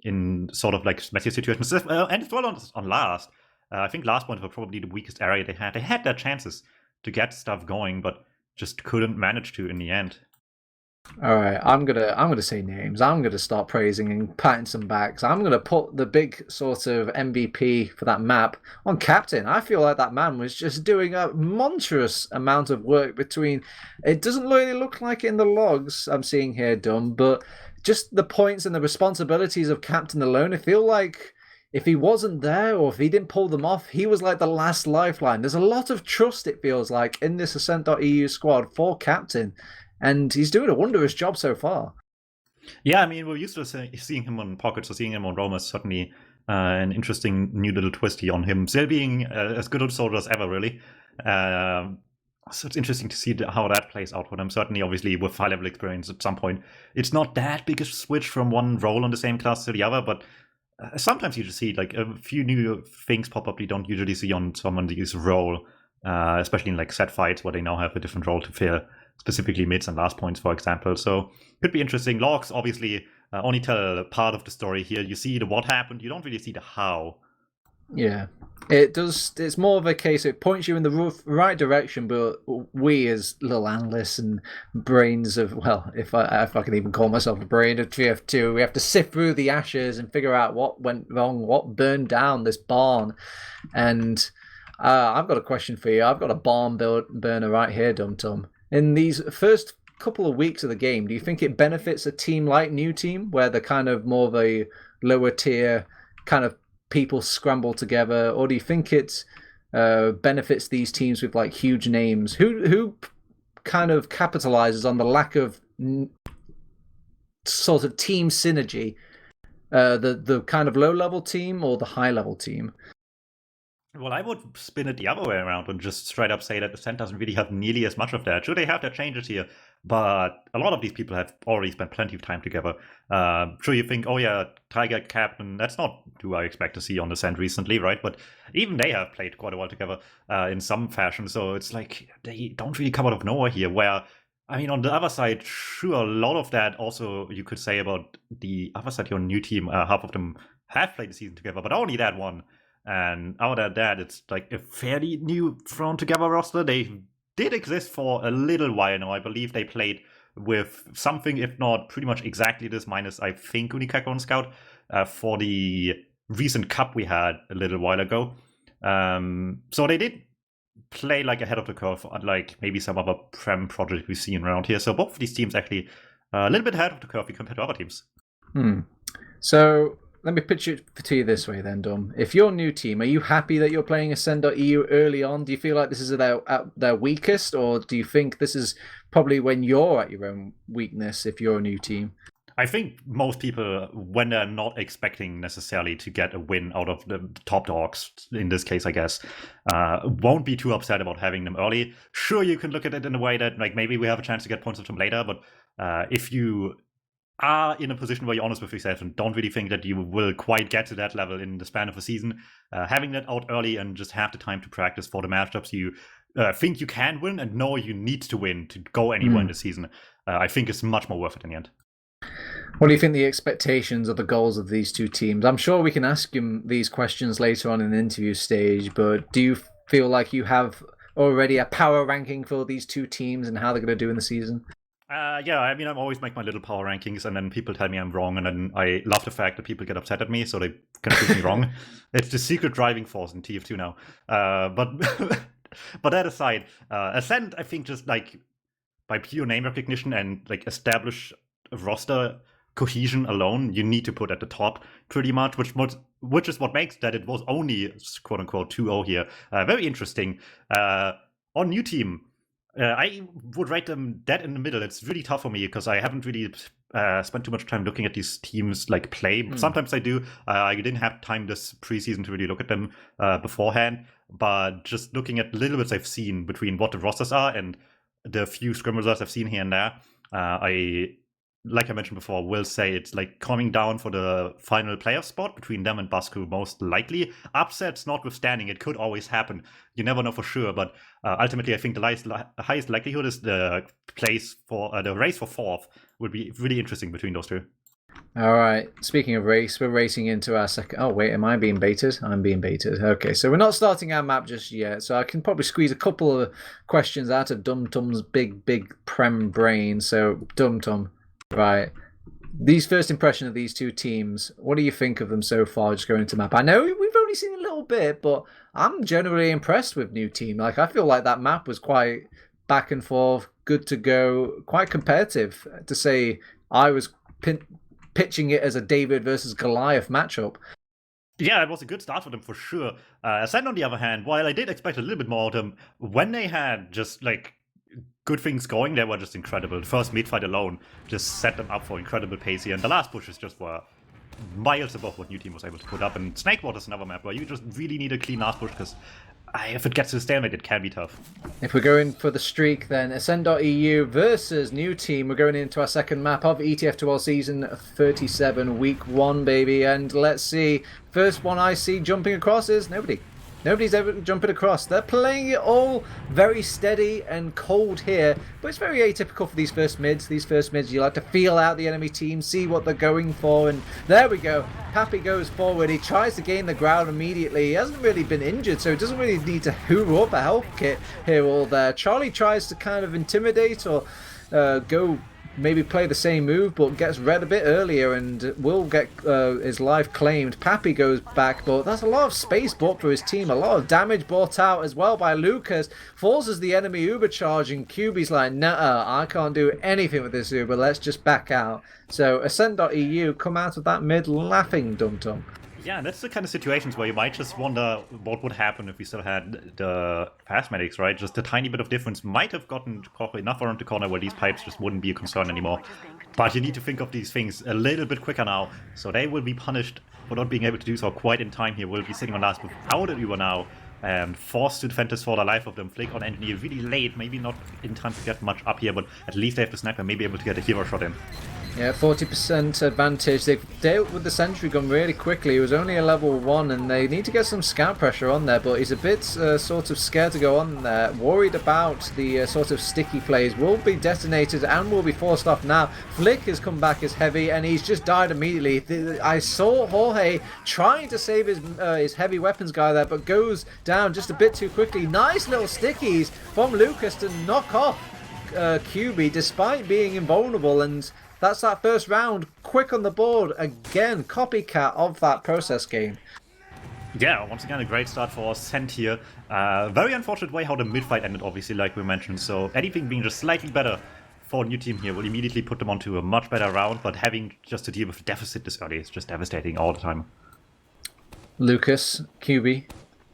in sort of like messy situations. And as well on last. I think last point was probably the weakest area they had. They had their chances to get stuff going, but just couldn't manage to in the end. All right, I'm gonna say names. I'm gonna start praising and patting some backs. I'm gonna put the big sort of MVP for that map on Captain. I feel like that man was just doing a monstrous amount of work between. It doesn't really look like it in the logs I'm seeing here, but just the points and the responsibilities of Captain alone. I feel like if he wasn't there or if he didn't pull them off, he was like the last lifeline. There's a lot of trust, it feels like, in this Ascent.EU squad for Captain. And he's doing a wondrous job so far. Yeah, I mean, we're used to seeing him on Pockets or seeing him on Roma. Certainly an interesting new little twist here on him. Still being as good a soldier as ever, really. So it's interesting to see how that plays out for them. Certainly, obviously, with high-level experience at some point. It's not that big a switch from one role on the same class to the other, but sometimes you just see like a few new things pop up you don't usually see on someone's role, especially in like set fights where they now have a different role to fill. Specifically mids and last points, for example. So could be interesting. Logs obviously only tell part of the story here. You see the what happened, you don't really see the how. Yeah, it does. It's more of a case. It points you in the right direction, but we as little analysts and brains of, well, if I can even call myself a brain of TF2, we have to sift through the ashes and figure out what went wrong, what burned down this barn. And I've got a question for you. I've got a barn burner right here, DuMmTm. In these first couple of weeks of the game, do you think it benefits a team like New Team, where they're kind of more of a lower tier kind of people scramble together, or do you think it benefits these teams with like huge names? Who kind of capitalizes on the lack of sort of team synergy? The kind of low level team or the high level team? Well, I would spin it the other way around and just straight up say that Ascent doesn't really have nearly as much of that. Sure, they have their changes here, but a lot of these people have already spent plenty of time together. Sure, you think, oh yeah, Tiger, Captain, that's not who I expect to see on Ascent recently, right? But even they have played quite a while together in some fashion, so it's like they don't really come out of nowhere here, where I mean, on the other side, sure, a lot of that also you could say about the other side, your new team, half of them have played the season together, but only that one. And out of that, it's like a fairly new thrown together roster. They did exist for a little while now. I believe they played with something, if not pretty much exactly this, minus I think Unikako and Scout, for the recent cup we had a little while ago. So they did play like ahead of the curve, unlike maybe some other Prem project we've seen around here. So both of these teams actually a little bit ahead of the curve compared to other teams. So let me pitch it to you this way then, Dom. If you're a new team, are you happy that you're playing Ascent.EU early on? Do you feel like this is at their weakest, or do you think this is probably when you're at your own weakness if you're a new team? I think most people, when they're not expecting necessarily to get a win out of the top dogs, in this case, I guess, won't be too upset about having them early. Sure, you can look at it in a way that like maybe we have a chance to get points of them later, but if you are in a position where you're honest with yourself and don't really think that you will quite get to that level in the span of a season, having that out early and just have the time to practice for the matchups you think you can win and know you need to win to go anywhere in the season, I think is much more worth it in the end. What do you think the expectations or the goals of these two teams? I'm sure we can ask him these questions later on in the interview stage, but do you feel like you have already a power ranking for these two teams and how they're going to do in the season? Yeah, I mean, I always make my little power rankings, and then people tell me I'm wrong, and then I love the fact that people get upset at me, so they can prove me wrong. It's the secret driving force in TF2 now. But But that aside, Ascent, I think, just like by pure name recognition and like establish roster cohesion alone, you need to put at the top pretty much, which is what makes that it was only quote unquote 2-0 here. Very interesting. On new team, I would rate them dead in the middle. It's really tough for me because I haven't really spent too much time looking at these teams like play. Sometimes I do. I didn't have time this preseason to really look at them beforehand, but just looking at little bits I've seen between what the rosters are and the few scrim results I've seen here and there, like I mentioned before, will say it's like coming down for the final playoff spot between them and Basku, most likely. Upsets notwithstanding, it could always happen. You never know for sure, but ultimately, I think the highest likelihood is the race for fourth would be really interesting between those two. All right. Speaking of race, we're racing into our second. Oh wait, am I being baited? I'm being baited. Okay, so we're not starting our map just yet. So I can probably squeeze a couple of questions out of DuMmTm's big prem brain. So DuMmTm. Right. These first impression of these two teams, what do you think of them so far, just going into map? I know we've only seen a little bit, but I'm generally impressed with new team. Like, I feel like that map was quite back and forth, good to go, quite competitive. To say I was pitching it as a David versus Goliath matchup. Yeah, it was a good start for them for sure. Ascent, on the other hand, while I did expect a little bit more of them, when they had just like good things going, they were just incredible. The first midfight alone just set them up for incredible pace here, and the last pushes just were miles above what new team was able to put up. And Snakewater is another map where you just really need a clean last push, because if it gets to the stalemate, it can be tough. If we're going for the streak, then Ascent.EU versus new team. We're going into our second map of ETF2L season 37, week 1, baby. And let's see, first one I see jumping across is nobody. Nobody's ever jumping across. They're playing it all very steady and cold here, but it's very atypical for these first mids. These first mids, you like to feel out the enemy team, see what they're going for, and there we go. Pappy goes forward. He tries to gain the ground immediately. He hasn't really been injured, so he doesn't really need to hoover up a health kit here or there. Charlie tries to kind of intimidate or go maybe play the same move, but gets red a bit earlier and will get his life claimed. Pappy goes back, but that's a lot of space bought for his team, a lot of damage bought out as well by Lucas. Falls as the enemy Uber charge, and QB's like, nah, I can't do anything with this Uber, let's just back out. So Ascent.EU come out of that mid laughing, DuMmTm. Yeah, that's the kind of situations where you might just wonder what would happen if we still had the fast medics, right? Just a tiny bit of difference might have gotten enough around the corner where these pipes just wouldn't be a concern anymore. But you need to think of these things a little bit quicker now, so they will be punished for not being able to do so quite in time here. We'll be sitting on last without an Uber now, and forced to defend this for the life of them. Flick on Engineer really late, maybe not in time to get much up here, but at least they have the sniper, maybe able to get a hero shot in. Yeah, 40% advantage. They've dealt with the sentry gun really quickly. It was only a level 1, and they need to get some scout pressure on there, but he's a bit sort of scared to go on there. Worried about the sort of sticky plays. Will be detonated and will be forced off now. Flick has come back as heavy, and he's just died immediately. I saw Jorge trying to save his heavy weapons guy there, but goes down just a bit too quickly. Nice little stickies from Lucas to knock off QB despite being invulnerable, and that's that first round. Quick on the board again. Copycat of that process game. Yeah, once again, a great start for Ascent here. Very unfortunate way how the mid-fight ended, obviously, like we mentioned. So anything being just slightly better for a new team here will immediately put them onto a much better round. But having just to deal with the deficit this early is just devastating all the time. Lucas, QB,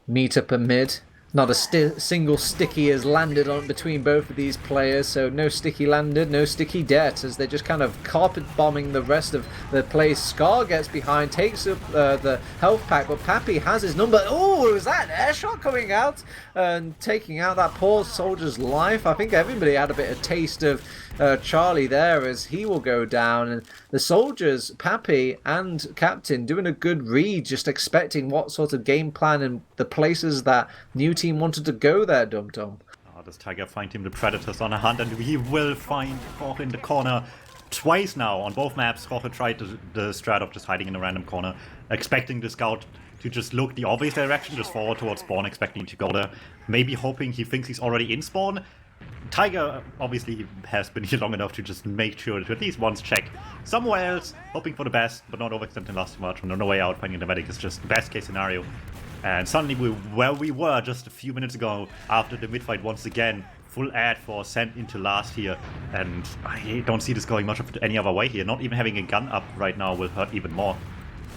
meet up a mid. Not a single sticky has landed on between both of these players, so no sticky landed, no sticky debt, as they're just kind of carpet bombing the rest of the place. Scar gets behind, takes up the health pack, but Pappy has his number. Oh, was that an air shot coming out and taking out that poor soldier's life? I think everybody had a bit of taste of Charlie there, as he will go down, and the soldiers, Pappy and Captain, doing a good read, just expecting what sort of game plan and the places that new team wanted to go there, DuMmTm. Oh, does Tiger find him the Predators on a hunt, and he will find Jorge in the corner twice now on both maps. Jorge tried the strat of just hiding in a random corner, expecting the scout to just look the obvious direction, just forward towards spawn, expecting to go there, maybe hoping he thinks he's already in spawn. Tiger obviously has been here long enough to just make sure to at least once check somewhere else, hoping for the best, but not overextending last too much. On the way out, finding the medic is just best case scenario. And suddenly where we were just a few minutes ago after the midfight once again. Full ad for Ascent into last here. And I don't see this going much of any other way here. Not even having a gun up right now will hurt even more.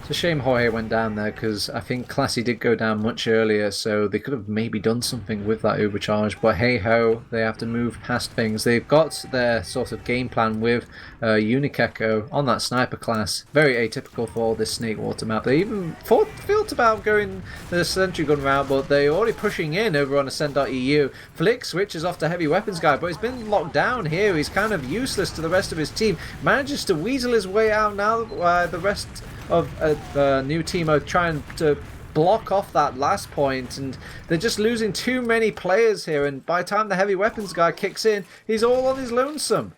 It's a shame Jorge went down there because I think Classy did go down much earlier, so they could have maybe done something with that overcharge. But hey ho, they have to move past things. They've got their sort of game plan with Unikeko on that sniper class. Very atypical for this Snakewater map. They even felt about going the sentry gun route, but they're already pushing in over on Ascent.EU. Flick switches off to heavy weapons guy, but he's been locked down here. He's kind of useless to the rest of his team. Manages to weasel his way out now. The rest of the new team are trying to block off that last point, and they're just losing too many players here, and by the time the heavy weapons guy kicks in, he's all on his lonesome.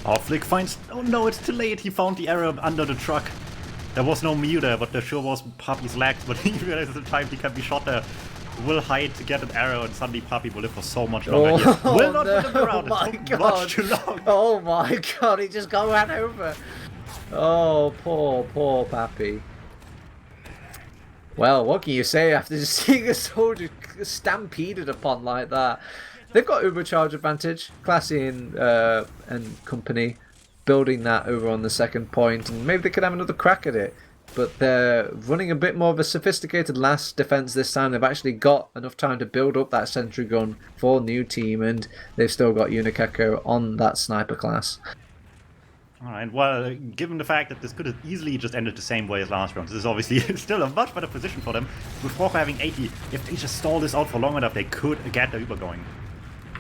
Oh, Flick finds... Oh no, it's too late. He found the arrow under the truck. There was no Mew there, but there sure was Puppy's legs, but he realizes the time he can be shot there. Will hide to get an arrow, and suddenly Puppy will live for so much longer. Oh, will not no. put him around. It took much too long. Oh my god, he just got ran over. Oh, poor Pappy. Well, what can you say after just seeing a soldier stampeded upon like that? They've got overcharge advantage. Classy and company building that over on the second point, and maybe they could have another crack at it. But they're running a bit more of a sophisticated last defense this time. They've actually got enough time to build up that sentry gun for new team, and they've still got Unikeko on that sniper class. Alright, well, given the fact that this could have easily just ended the same way as last round, this is obviously still a much better position for them. With Rojo having 80, if they just stall this out for long enough, they could get the Uber going.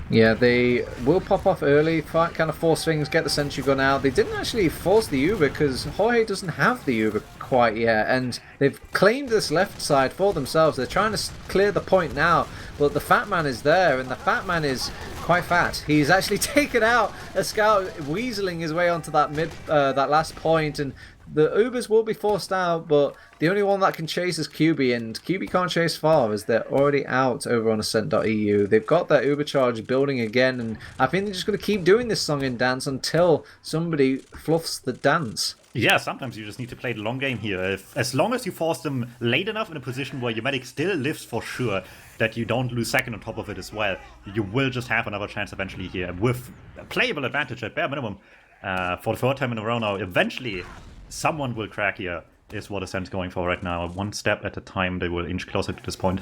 Yeah, they will pop off early, kind of force things, get the sentry gun out. They didn't actually force the Uber because Jorge doesn't have the Uber quite yet, and they've claimed this left side for themselves. They're trying to clear the point now, but the Fat Man is there, and the Fat Man is quite fat. He's actually taken out a scout, weaseling his way onto that that last point, and the Ubers will be forced out, but the only one that can chase is QB, and QB can't chase far as they're already out over on Ascent.EU. They've got that Uber charge building again, and I think they're just going to keep doing this song and dance until somebody fluffs the dance. Yeah, sometimes you just need to play the long game here. As long as you force them late enough in a position where your medic still lives for sure, that you don't lose second on top of it as well, you will just have another chance eventually here. With a playable advantage at bare minimum for the third time in a row now, eventually someone will crack here, is what Ascent's going for right now. One step at a time, they will inch closer to this point.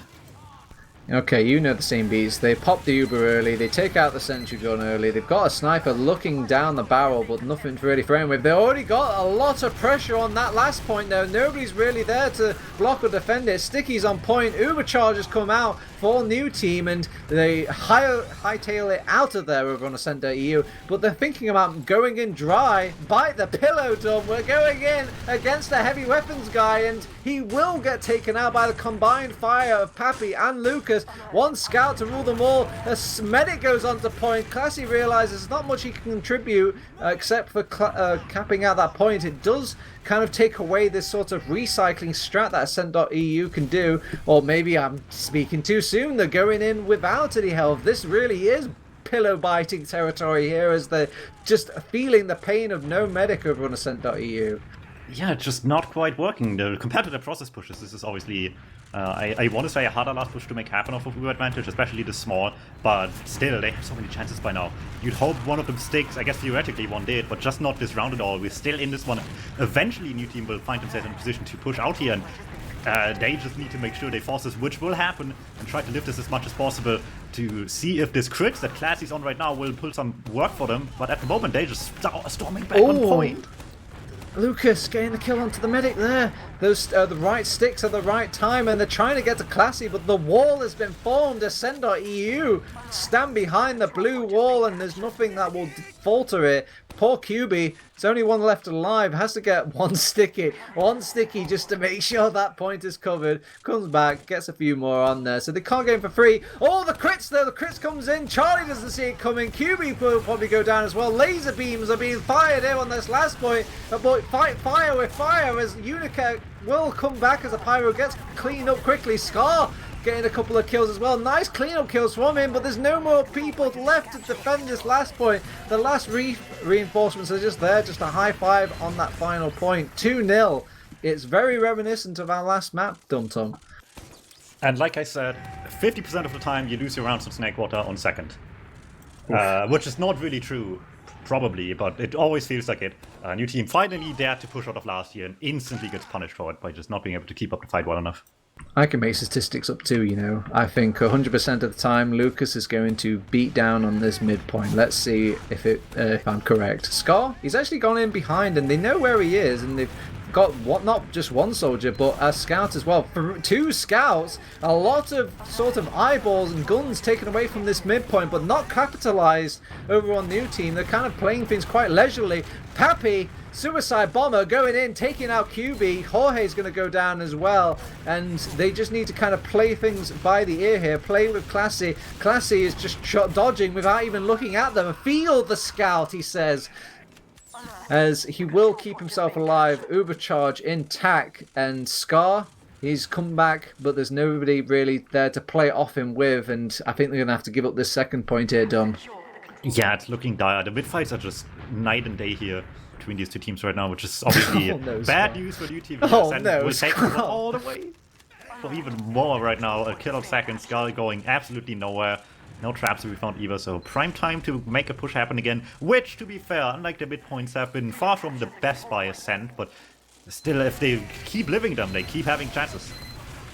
Okay, you know the same beats. They pop the Uber early, they take out the sentry gun early, they've got a sniper looking down the barrel, but nothing to really frame with. They've already got a lot of pressure on that last point though. Nobody's really there to block or defend it. Sticky's on point, Uber charges come out for new team, and they hightail it out of there over on Ascent.EU, but they're thinking about going in dry. Bite the pillow, Dom. We're going in against the heavy weapons guy, and he will get taken out by the combined fire of Pappy and Lucas. One scout to rule them all. A medic goes on to point. Classy realizes there's not much he can contribute except for capping out that point. It does kind of take away this sort of recycling strat that Ascent.EU can do. Or maybe I'm speaking too soon. They're going in without any health. This really is pillow biting territory here as they're just feeling the pain of no medic over on Ascent.EU. Yeah, it's just not quite working. Compared to the process pushes, this is obviously, I want to say a harder last push to make happen off of Uber advantage, especially the small, but still, they have so many chances by now. You'd hope one of them sticks. I guess theoretically one did, but just not this round at all. We're still in this one. Eventually, new team will find themselves in a position to push out here, and they just need to make sure they force this, which will happen, and try to lift this as much as possible to see if this crits that Classy's on right now will pull some work for them, but at the moment, they just storming back on point. Lucas getting the kill onto the medic there. Those the right sticks at the right time, and they're trying to get to Classy, but the wall has been formed. Ascent.EU stand behind the blue wall, and there's nothing that will falter it. Poor QB, it's only one left alive, has to get one sticky just to make sure that point is covered. Comes back, gets a few more on there, so they can't get him for free. Oh, the crits though, the crits comes in. Charlie doesn't see it coming. QB will probably go down as well. Laser beams are being fired here on this last point, but fight fire with fire as Unica will come back as a pyro gets cleaned up quickly. Scar getting a couple of kills as well. Nice cleanup kills from him, but there's no more people left to defend this last point. The last reinforcements are just there, just a high five on that final point. 2-0. It's very reminiscent of our last map, DuMmTm. And like I said, 50% of the time you lose your rounds on Snakewater on second. Which is not really true, probably, but it always feels like it. New team finally dared to push out of last year and instantly gets punished for it by just not being able to keep up the fight well enough. I can make statistics up too, you know. I think 100% of the time Lucas is going to beat down on this midpoint. Let's see if I'm correct. Scar, he's actually gone in behind and they know where he is and they've got not just one soldier but a scout as well. For 2 scouts, a lot of sort of eyeballs and guns taken away from this midpoint but not capitalized over on new team. They're kind of playing things quite leisurely. Pappy, suicide bomber going in, taking out QB. Jorge's going to go down as well, and they just need to kind of play things by the ear here. Play with Classy. Classy is just dodging without even looking at them. Feel the scout, he says, as he will keep himself alive. Ubercharge intact, and Scar, he's come back, but there's nobody really there to play off him with, and I think they're going to have to give up this second point here, Dom. Yeah, it's looking dire. The midfights are just night and day here between these two teams right now, which is obviously bad news for UTV. Will take them all the way. For even more right now, a kill on second, Skull going absolutely nowhere. No traps to be found either, so prime time to make a push happen again, which, to be fair, unlike the midpoints, have been far from the best by Ascent, but still, if they keep living them, they keep having chances.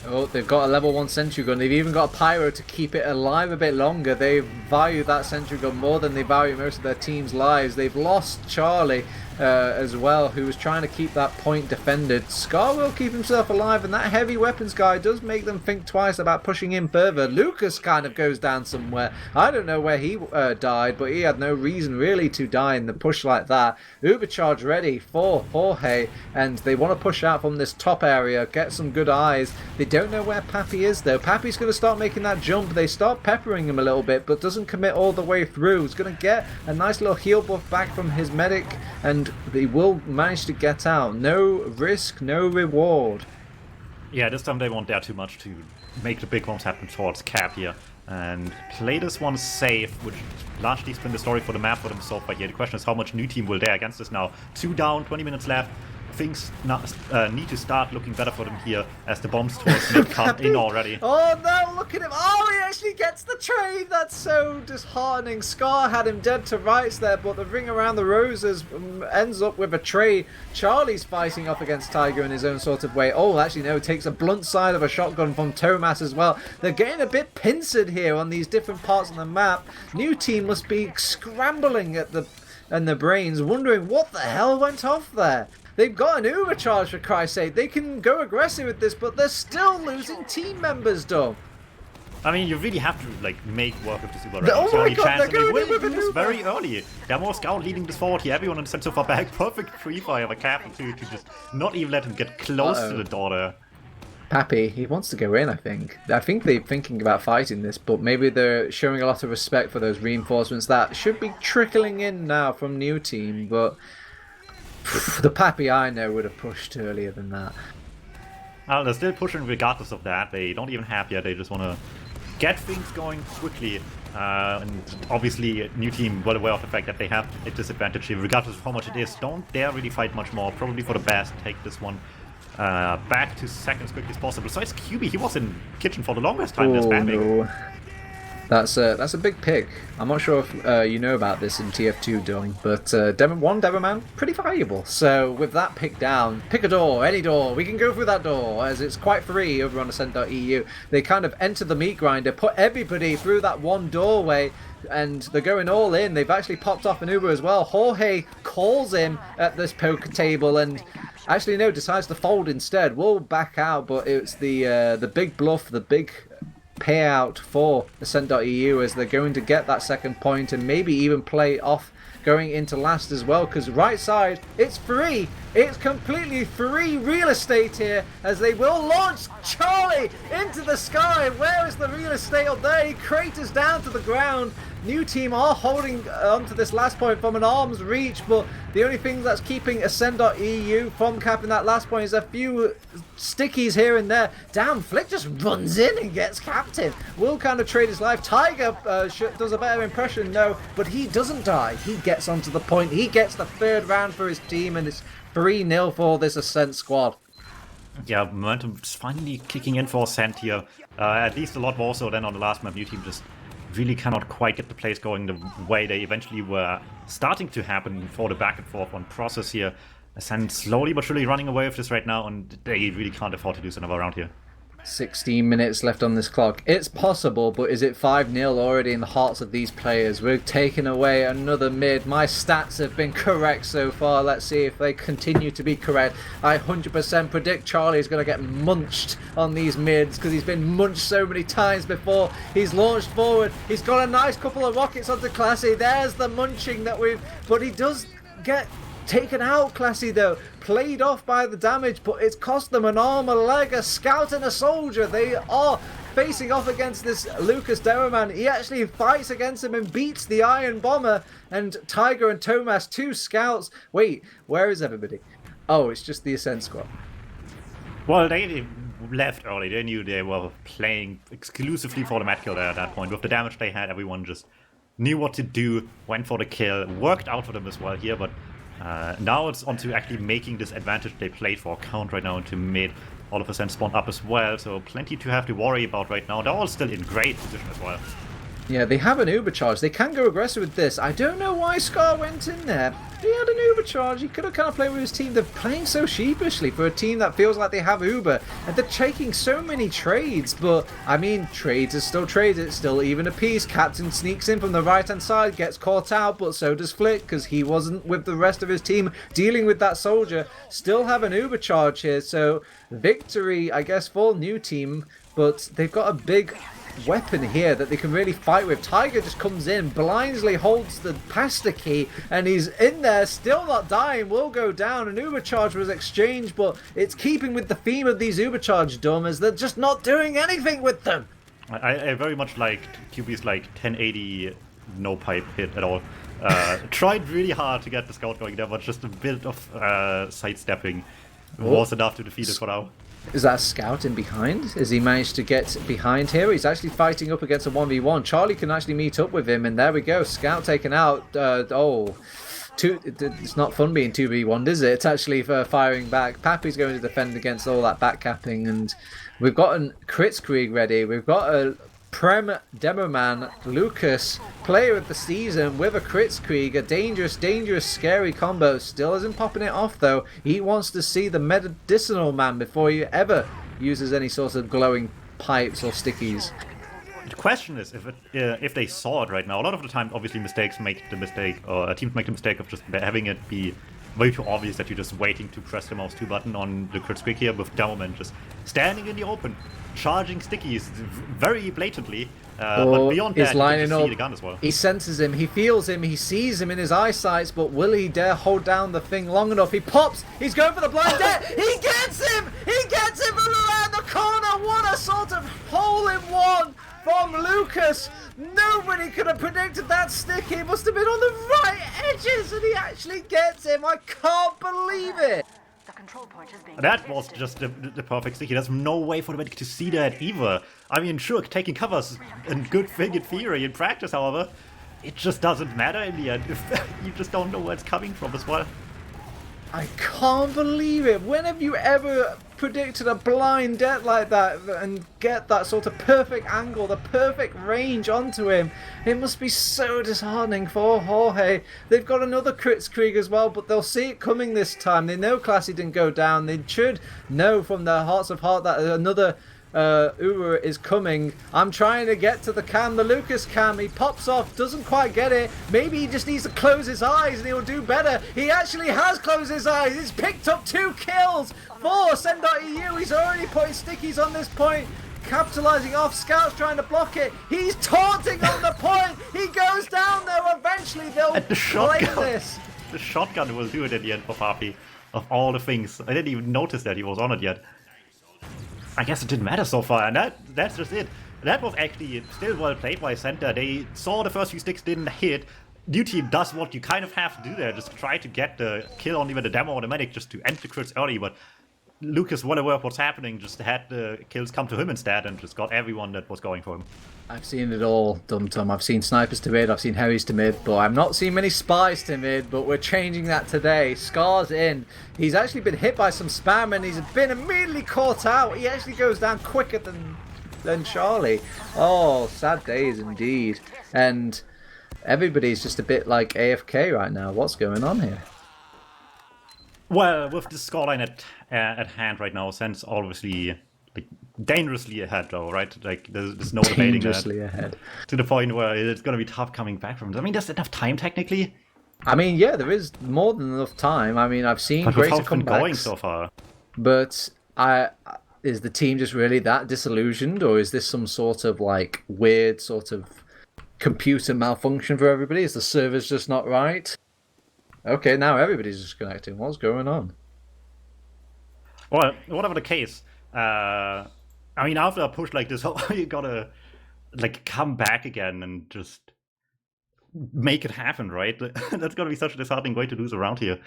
Oh, they've got a level 1 sentry gun. They've even got a pyro to keep it alive a bit longer. They value that sentry gun more than they value most of their team's lives. They've lost Charlie as well, who was trying to keep that point defended. Scar will keep himself alive, and that heavy weapons guy does make them think twice about pushing in further. Lucas kind of goes down somewhere. I don't know where he died, but he had no reason really to die in the push like that. Ubercharge ready for Jorge, and they want to push out from this top area, get some good eyes. They don't know where Pappy is though. Pappy's going to start making that jump. They start peppering him a little bit, but doesn't commit all the way through. He's going to get a nice little heal buff back from his medic, and they will manage to get out. No risk, no reward. Yeah, this time they won't dare too much to make the big ones happen towards Cap here and play this one safe, which largely has been the story for the map for them so far here. The question is how much new team will dare against this now. 2 down, 20 minutes left. Things need to start looking better for them here as the bombs towards mid come in already. Oh no, look at him. Oh, he actually gets the trade. That's so disheartening. Scar had him dead to rights there, but the ring around the roses ends up with a trade. Charlie's fighting off against Tiger in his own sort of way. Oh, actually no, takes a blunt side of a shotgun from Tomas as well. They're getting a bit pincered here on these different parts of the map. New team must be scrambling at the brains, wondering what the hell went off there. They've got an Ubercharge, for Christ's sake. They can go aggressive with this, but they're still losing team members, Dom. I mean, you really have to make work of this Uber. Oh my God, they're going in with an Uber very early. They're more scout leading this forward here. Everyone on the side so far back. Perfect free fire of a Cap to just not even let him get close to the door there. Pappy, he wants to go in, I think. I think they're thinking about fighting this, but maybe they're showing a lot of respect for those reinforcements that should be trickling in now from new team, but the Pappy I know would have pushed earlier than that. Well, they're still pushing regardless of that. They don't even have yet. They just want to get things going quickly. And obviously, new team well aware of the fact that they have a disadvantage here, regardless of how much it is. Don't dare really fight much more. Probably for the best. Take this one back to second as quickly as possible. Besides QB, he was in kitchen for the longest time. Oh, no. That's a big pick. I'm not sure if you know about this in TF2, Dom, but one Demoman, pretty valuable. So with that pick down, pick a door, any door. We can go through that door, as it's quite free over on Ascent.EU. They kind of enter the meat grinder, put everybody through that one doorway, and they're going all in. They've actually popped off an Uber as well. Jorge calls him at this poker table, and actually no, decides to fold instead. We'll back out, but it's the big bluff, the big payout for Ascent.EU as they're going to get that second point and maybe even play off going into last as well, because right side, it's free. It's completely free real estate here as they will launch Charlie into the sky. Where is the real estate up there? He craters down to the ground. New team are holding onto this last point from an arm's reach, but the only thing that's keeping Ascent.EU from capping that last point is a few stickies here and there. Damn, Flick just runs in and gets captive. Will kind of trade his life. Tiger does a better impression, no, but he doesn't die. He gets onto the point. He gets the third round for his team, and it's 3-0 for this Ascent squad. Yeah, momentum is finally kicking in for Ascent here. At least a lot more so than on the last map. New Team just really cannot quite get the plays going the way they eventually were starting to happen for the back and forth on process here. Ascent slowly but surely running away with this right now, and they really can't afford to lose another round here. 16 minutes left on this clock. It's possible, but is it 5-0 already in the hearts of these players? We're taking away another mid. My stats have been correct so far. Let's see if they continue to be correct. I 100% predict Charlie is going to get munched on these mids because he's been munched so many times before. He's launched forward. He's got a nice couple of rockets onto Classy. There's the munching that we've... But he does get taken out, Classy, though. Played off by the damage, but it's cost them an arm, a leg, a scout, and a soldier. They are facing off against this Lucas Demoman. He actually fights against him and beats the Iron Bomber. And Tiger and Thomas, 2 scouts. Wait, where is everybody? Oh, it's just the Ascent squad. Well, they left early. They knew they were playing exclusively for the mad kill there at that point. With the damage they had, everyone just knew what to do, went for the kill, worked out for them as well here, but now it's on to actually making this advantage they played for count right now into mid. All of a sudden spawned up as well, so plenty to have to worry about right now. They're all still in great position as well. Yeah, they have an Uber charge. They can go aggressive with this. I don't know why Scar went in there. He had an Uber charge. He could have kind of played with his team. They're playing so sheepishly for a team that feels like they have Uber. And they're taking so many trades. But, I mean, trades are still trades. It's still even a piece. Captain sneaks in from the right-hand side, gets caught out, but so does Flick because he wasn't with the rest of his team dealing with that soldier. Still have an Uber charge here. So, victory, I guess, for new team. But they've got a big weapon here that they can really fight with. Tiger just comes in, blindly holds the pasta key, and he's in there, still not dying, will go down. An Uber charge was exchanged, but it's keeping with the theme of these Uber charge dummers. They're just not doing anything with them. I very much liked QB's like 1080 no pipe hit at all. Tried really hard to get the scout going there, but just a bit of sidestepping was enough to defeat it for now. Is that a scout in behind? Has he managed to get behind here? He's actually fighting up against a 1v1. Charlie can actually meet up with him, and there we go. Scout taken out. It's not fun being 2v1, is it? It's actually for firing back. Pappy's going to defend against all that backcapping, and we've got a Kritzkrieg ready. We've got a Prem Demoman Lucas, player of the season, with a Kritzkrieg, a dangerous, scary combo. Still isn't popping it off though. He wants to see the medicinal man before he ever uses any sort of glowing pipes or stickies. The question is if they saw it right now. A lot of the time, obviously, teams make the mistake of just having it be way too obvious that you're just waiting to press the mouse 2 button on the Kritzkrieg here, with Demoman just standing in the open, charging stickies very blatantly, but beyond that, you can see the gun as well. He senses him, he feels him, he sees him in his eyesights, but will he dare hold down the thing long enough? He pops, he's going for the blind dead, he gets him from around the corner. What a sort of hole-in-one from Lucas. Nobody could have predicted that stick. He must have been on the right edges, and he actually gets him. I can't believe it. That was just the perfect sticky. There's no way for the medic to see that either. I mean, sure, taking covers a good thing in theory. In practice, however, it just doesn't matter in the end if you just don't know where it's coming from as well. I can't believe it. When have you ever predicted a blind death like that and get that sort of perfect angle, the perfect range onto him? It must be so disheartening for Jorge. They've got another Kritzkrieg as well, but they'll see it coming this time. They know Classy didn't go down. They should know from their hearts of heart that another Uber is coming. I'm trying to get to the cam, the Lucas cam. He pops off, doesn't quite get it. Maybe he just needs to close his eyes and he'll do better. He actually has closed his eyes. He's picked up 2 kills for Ascent.EU. He's already putting stickies on this point, capitalizing off. Scouts trying to block it. He's taunting on the point. He goes down though. Eventually they'll play this. The shotgun will do it at the end for Papi. Of all the things, I didn't even notice that he was on it yet. I guess it didn't matter so far, and that's just it. That was actually still well played by Center. They saw the first few sticks didn't hit. New Team does what you kind of have to do there, just try to get the kill on either the demo or the medic just to end the crits early, but Lucas, well aware of what's happening, just had the kills come to him instead and just got everyone that was going for him. I've seen it all, DuMmTm. I've seen snipers to mid, I've seen heavies to mid, but I've not seen many spies to mid, but we're changing that today. Scar's in. He's actually been hit by some spam and he's been immediately caught out. He actually goes down quicker than and Charlie. Oh, sad days indeed. And everybody's just a bit like AFK right now. What's going on here? Well, with the scoreline at hand right now, Ascent's obviously like dangerously ahead, though, right? Like there's no debating that. Dangerously ahead. To the point where it's going to be tough coming back from. I mean, there's enough time technically. I mean, yeah, there is more than enough time. I mean, I've seen greater comebacks. Been going so far. But is the team just really that disillusioned, or is this some sort of like weird sort of computer malfunction for everybody? Is the servers just not right? Okay, now everybody's disconnecting. What's going on? Well, whatever the case, I mean, after a push like this, you gotta like come back again and just make it happen, right? That's gonna be such a disheartening way to lose around here.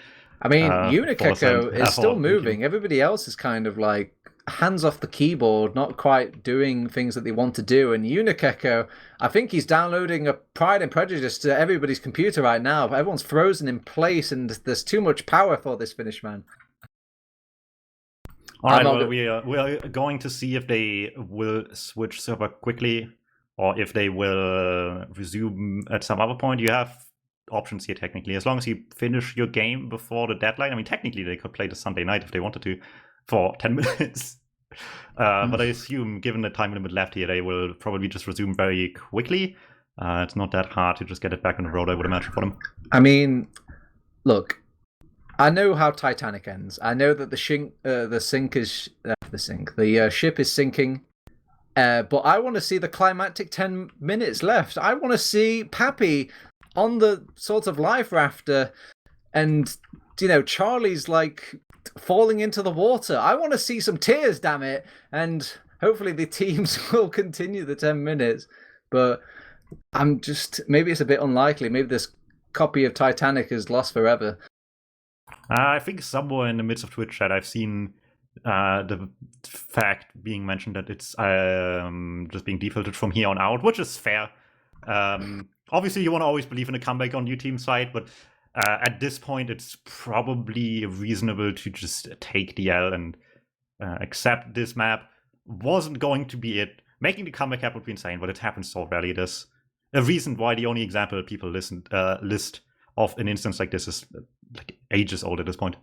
I mean, Unikeko is still moving. Everybody else is kind of like hands off the keyboard, not quite doing things that they want to do. And Unikeko, I think he's downloading a Pride and Prejudice to everybody's computer right now. Everyone's frozen in place, and there's too much power for this Finnish man. All right, well, we are going to see if they will switch server quickly, or if they will resume at some other point. You have options here technically, as long as you finish your game before the deadline. I mean, technically they could play the Sunday night if they wanted to for 10 minutes. But I assume, given the time limit left here, they will probably just resume very quickly. It's not that hard to just get it back on the road, I would imagine, for them. I mean, look, I know how Titanic ends. I know that the ship is sinking. But I want to see the climactic 10 minutes left. I want to see Pappy on the sort of life rafter, and Charlie's like falling into the water. I want to see some tears, damn it. And hopefully the teams will continue the 10 minutes. But maybe it's a bit unlikely. Maybe this copy of Titanic is lost forever. I think somewhere in the midst of Twitch chat I've seen the fact being mentioned that it's just being defaulted from here on out, which is fair. Obviously, you want to always believe in a comeback on your team side, but at this point, it's probably reasonable to just take the L and accept this map wasn't going to be it. Making the comeback happen would be insane, but it happens so rarely. There's a reason why the only example people list of an instance like this is like ages old at this point.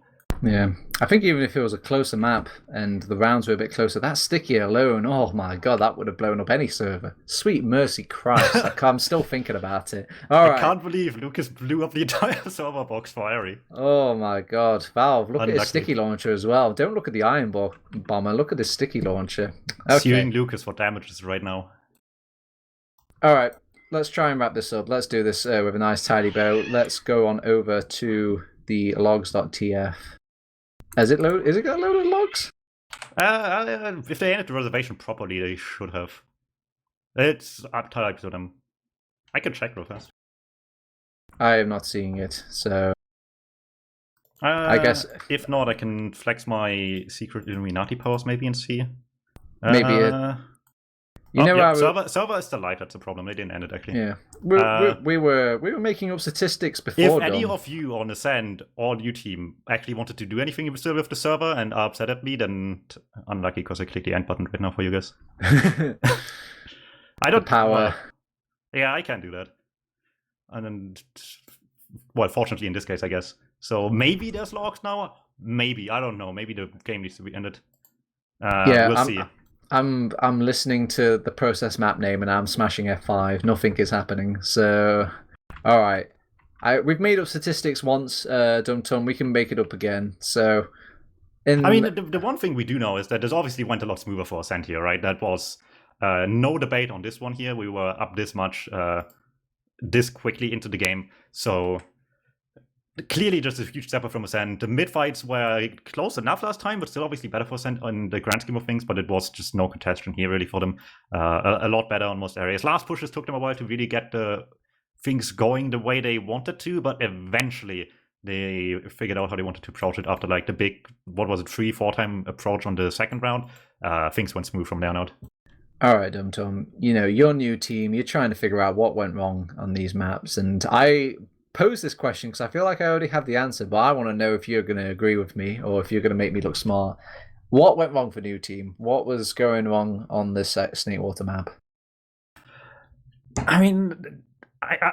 Yeah, I think even if it was a closer map and the rounds were a bit closer, that sticky alone, oh my god, that would have blown up any server. Sweet mercy Christ, I'm still thinking about it. I can't believe Lucas blew up the entire server box for Airy. Oh my god, Valve, look at his sticky launcher as well. Don't look at the Iron Bomber, look at this sticky launcher. Okay. Suing Lucas for damages right now. Alright, let's try and wrap this up. Let's do this with a nice tidy bow. Let's go on over to the logs.tf. Is it got loaded logs? If they ended the reservation properly, they should have. It's up to them. I can check real fast. I am not seeing it, so I guess if not, I can flex my secret Illuminati powers maybe and see. Maybe server is still live. That's the problem. They didn't end it actually. Yeah, we were making up statistics before. If any of you on Ascent or new team actually wanted to do anything still with the server and are upset at me, then unlucky because I clicked the end button right now for you guys. I don't power. Yeah, I can't do that. And then, well, fortunately in this case, I guess. So maybe there's logs now. Maybe, I don't know. Maybe the game needs to be ended. We'll see. I'm listening to the process map name and I'm smashing F5. Nothing is happening. So, all right. We've made up statistics once, DuMmTm. We can make it up again. So, I mean, the one thing we do know is that this obviously went a lot smoother for Ascent here, right? That was no debate on this one here. We were up this much, this quickly into the game. So, clearly just a huge step up from Ascent. The mid-fights were close enough last time, but still obviously better for Ascent on the grand scheme of things, but it was just no contestation here really for them. A lot better on most areas. Last pushes took them a while to really get the things going the way they wanted to, but eventually they figured out how they wanted to approach it after like the big, 3-4 time approach on the second round. Things went smooth from there on out. All right, DuMmTm. Your new team, you're trying to figure out what went wrong on these maps, and I pose this question because I feel like I already have the answer, but I want to know if you're going to agree with me or if you're going to make me look smart. What went wrong for New Team? What was going wrong on this Snakewater map? I mean,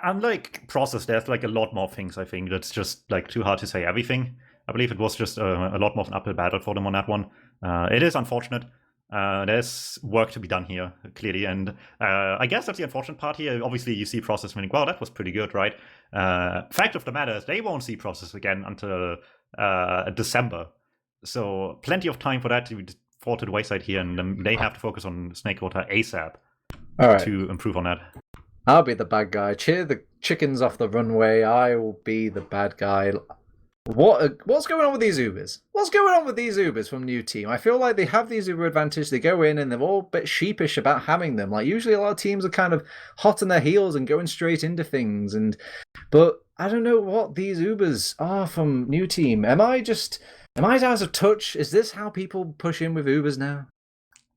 unlike Process, there's like a lot more things. I think that's just like too hard to say everything. I believe it was just a lot more of an uphill battle for them on that one. It is unfortunate. There's work to be done here, clearly, and I guess that's the unfortunate part here. Obviously, you see Process winning. Well, that was pretty good, right? Fact of the matter is, they won't see Process again until December, so plenty of time for that to fall to the wayside here, and they have to focus on Snakewater ASAP to improve on that. I'll be the bad guy. Cheer the chickens off the runway. I will be the bad guy. What's going on with these Ubers? What's going on with these Ubers from New Team? I feel like they have these Uber advantage. They go in and they're all a bit sheepish about having them. Like usually a lot of teams are kind of hot on their heels and going straight into things. But I don't know what these Ubers are from New Team. Am I out of touch? Is this how people push in with Ubers now?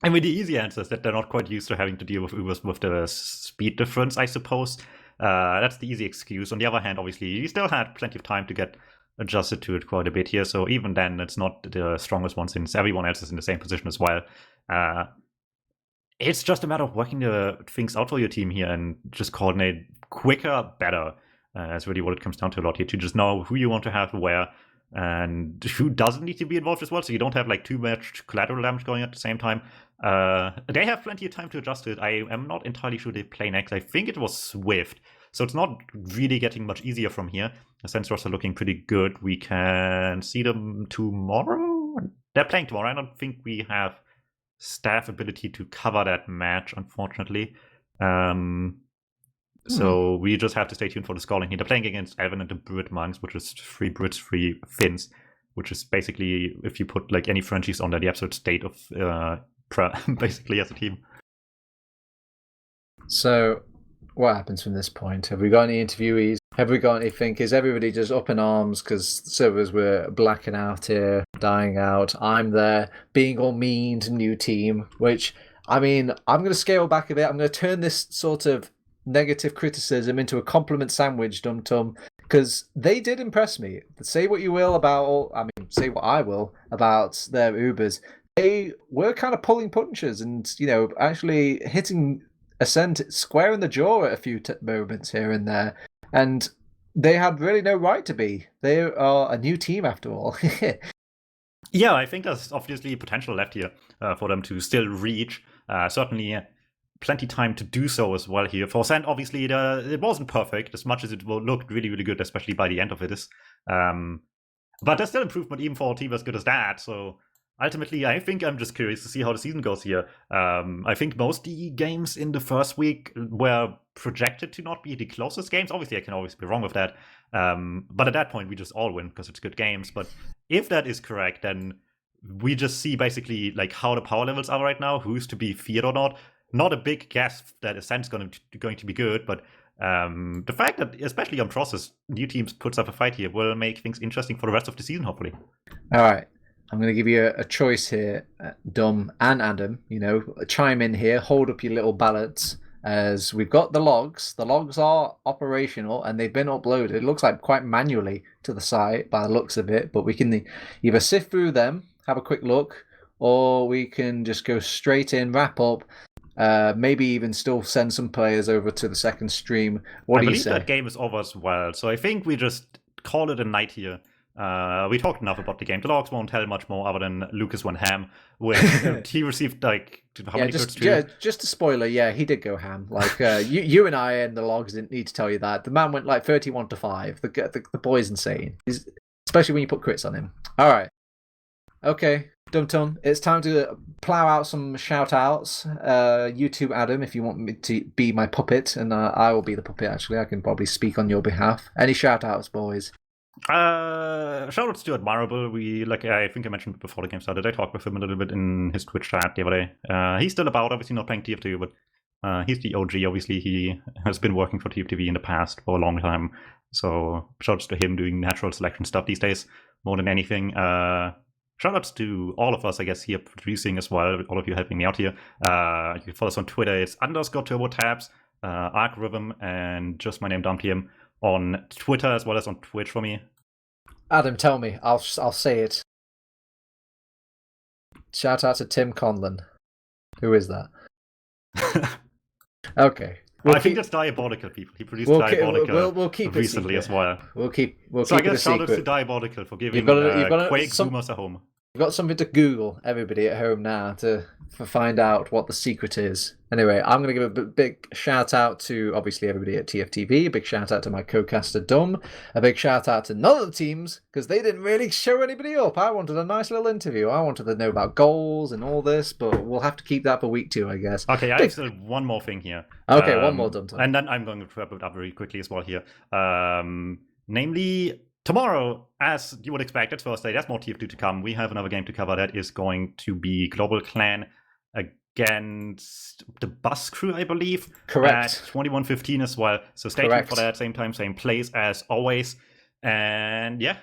I mean, the easy answer is that they're not quite used to having to deal with Ubers with the speed difference, I suppose. That's the easy excuse. On the other hand, obviously, you still had plenty of time to get adjusted to it quite a bit here. So even then, it's not the strongest one since everyone else is in the same position as well. It's just a matter of working the things out for your team here and just coordinate quicker, better. That's really what it comes down to a lot here, to just know who you want to have where and who doesn't need to be involved as well, so you don't have like too much collateral damage going at the same time. They have plenty of time to adjust it. I am not entirely sure they play next. I think it was Swift, so it's not really getting much easier from here. The sensors are looking pretty good. We can see them tomorrow. They're playing tomorrow. I don't think we have staff ability to cover that match, unfortunately. So we just have to stay tuned for the scoring here. They're playing against Evan and the Brit Monks, which is 3 Brits, 3 Finns, which is basically, if you put like any Frenchies on there, the absolute state of basically as a team. So what happens from this point? Have we got any interviewees? Have we got anything? Is everybody just up in arms because servers were blacking out here, dying out? I'm there being all mean to New Team, which, I mean, I'm going to scale back a bit. I'm going to turn this sort of negative criticism into a compliment sandwich, DuMmTm, because they did impress me. Say what you will about, say what I will about their Ubers. They were kind of pulling punches and, actually hitting Ascent square in the jaw at a few moments here and there. And they had really no right to be. They are a new team after all. Yeah, I think there's obviously potential left here for them to still reach. Certainly plenty time to do so as well here. For Ascent, obviously, it wasn't perfect as much as it looked really, really good, especially by the end of it. But there's still improvement even for a team as good as that. So ultimately, I think I'm just curious to see how the season goes here. I think most the games in the first week were projected to not be the closest games. Obviously, I can always be wrong with that. But at that point, we just all win because it's good games. But if that is correct, then we just see basically like how the power levels are right now, who's to be feared or not. Not a big guess that Ascent's going to be good, but the fact that, especially on Process, New Teams puts up a fight here will make things interesting for the rest of the season, hopefully. All right. I'm going to give you a choice here, Dom and Adam. Chime in here, hold up your little ballots, as we've got the logs. The logs are operational and they've been uploaded. It looks like quite manually to the site by the looks of it, but we can either sift through them, have a quick look, or we can just go straight in, wrap up. Maybe even still send some players over to the second stream. What do you say? I believe that game is over as well, so I think we just call it a night here. We talked enough about the game. The logs won't tell much more other than Lucas went ham when he received like how many just a spoiler. Yeah, he did go ham. Like you and I and the logs didn't need to tell you that. The man went like 31-5. The boy's insane. Especially when you put crits on him. All right. Okay, DuMmTm, it's time to plow out some shout-outs. You too, Adam, if you want me to be my puppet, and I will be the puppet, actually. I can probably speak on your behalf. Any shout-outs, boys? Shout-outs to Admirable. I think I mentioned before the game started, I talked with him a little bit in his Twitch chat the other day. He's still about, obviously not playing TF2, but he's the OG. Obviously, he has been working for TFTV in the past for a long time. So shout-outs to him doing natural selection stuff these days, more than anything. Shoutouts to all of us, I guess, here producing as well, all of you helping me out here. You can follow us on Twitter. It's _TurboTabs, ArchRhythm, and just my name, DuMmTm, on Twitter as well as on Twitch for me. Adam, tell me. I'll say it. Shout out to Tim Conlon. Who is that? Okay. I think that's Diabolical, people. He produced Diabolical we'll keep recently it as well. We'll keep So I it a guess shout out to secret. Diabolical for giving You've got Quake boomers a home. You've got something to Google, everybody at home now, to find out what the secret is. Anyway, I'm going to give a big shout out to, obviously, everybody at TFTV. A big shout out to my co-caster, Dum. A big shout out to none of the teams, because they didn't really show anybody up. I wanted a nice little interview. I wanted to know about goals and all this, but we'll have to keep that for week 2, I guess. Okay, I have still one more thing here. Okay, one more, Dum. And then I'm going to wrap it up very quickly as well here. Namely, tomorrow, as you would expect, it's Thursday, there's more TF2 to come. We have another game to cover. That is going to be Global Clan against the Bus Crew, I believe. Correct. At 21:15 as well. So stay tuned for that. Same time, same place as always. And yeah,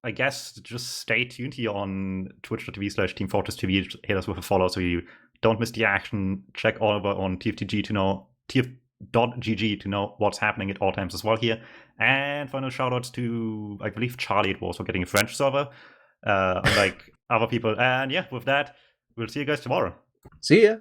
I guess just stay tuned here on twitch.tv/teamfortress.tv. Hit us with a follow so you don't miss the action. Check all over on TFTG to know TF.GG to know what's happening at all times as well here. And final shoutouts to, I believe, Charlie it was for getting a French server, unlike other people. And yeah, with that, we'll see you guys tomorrow. See ya.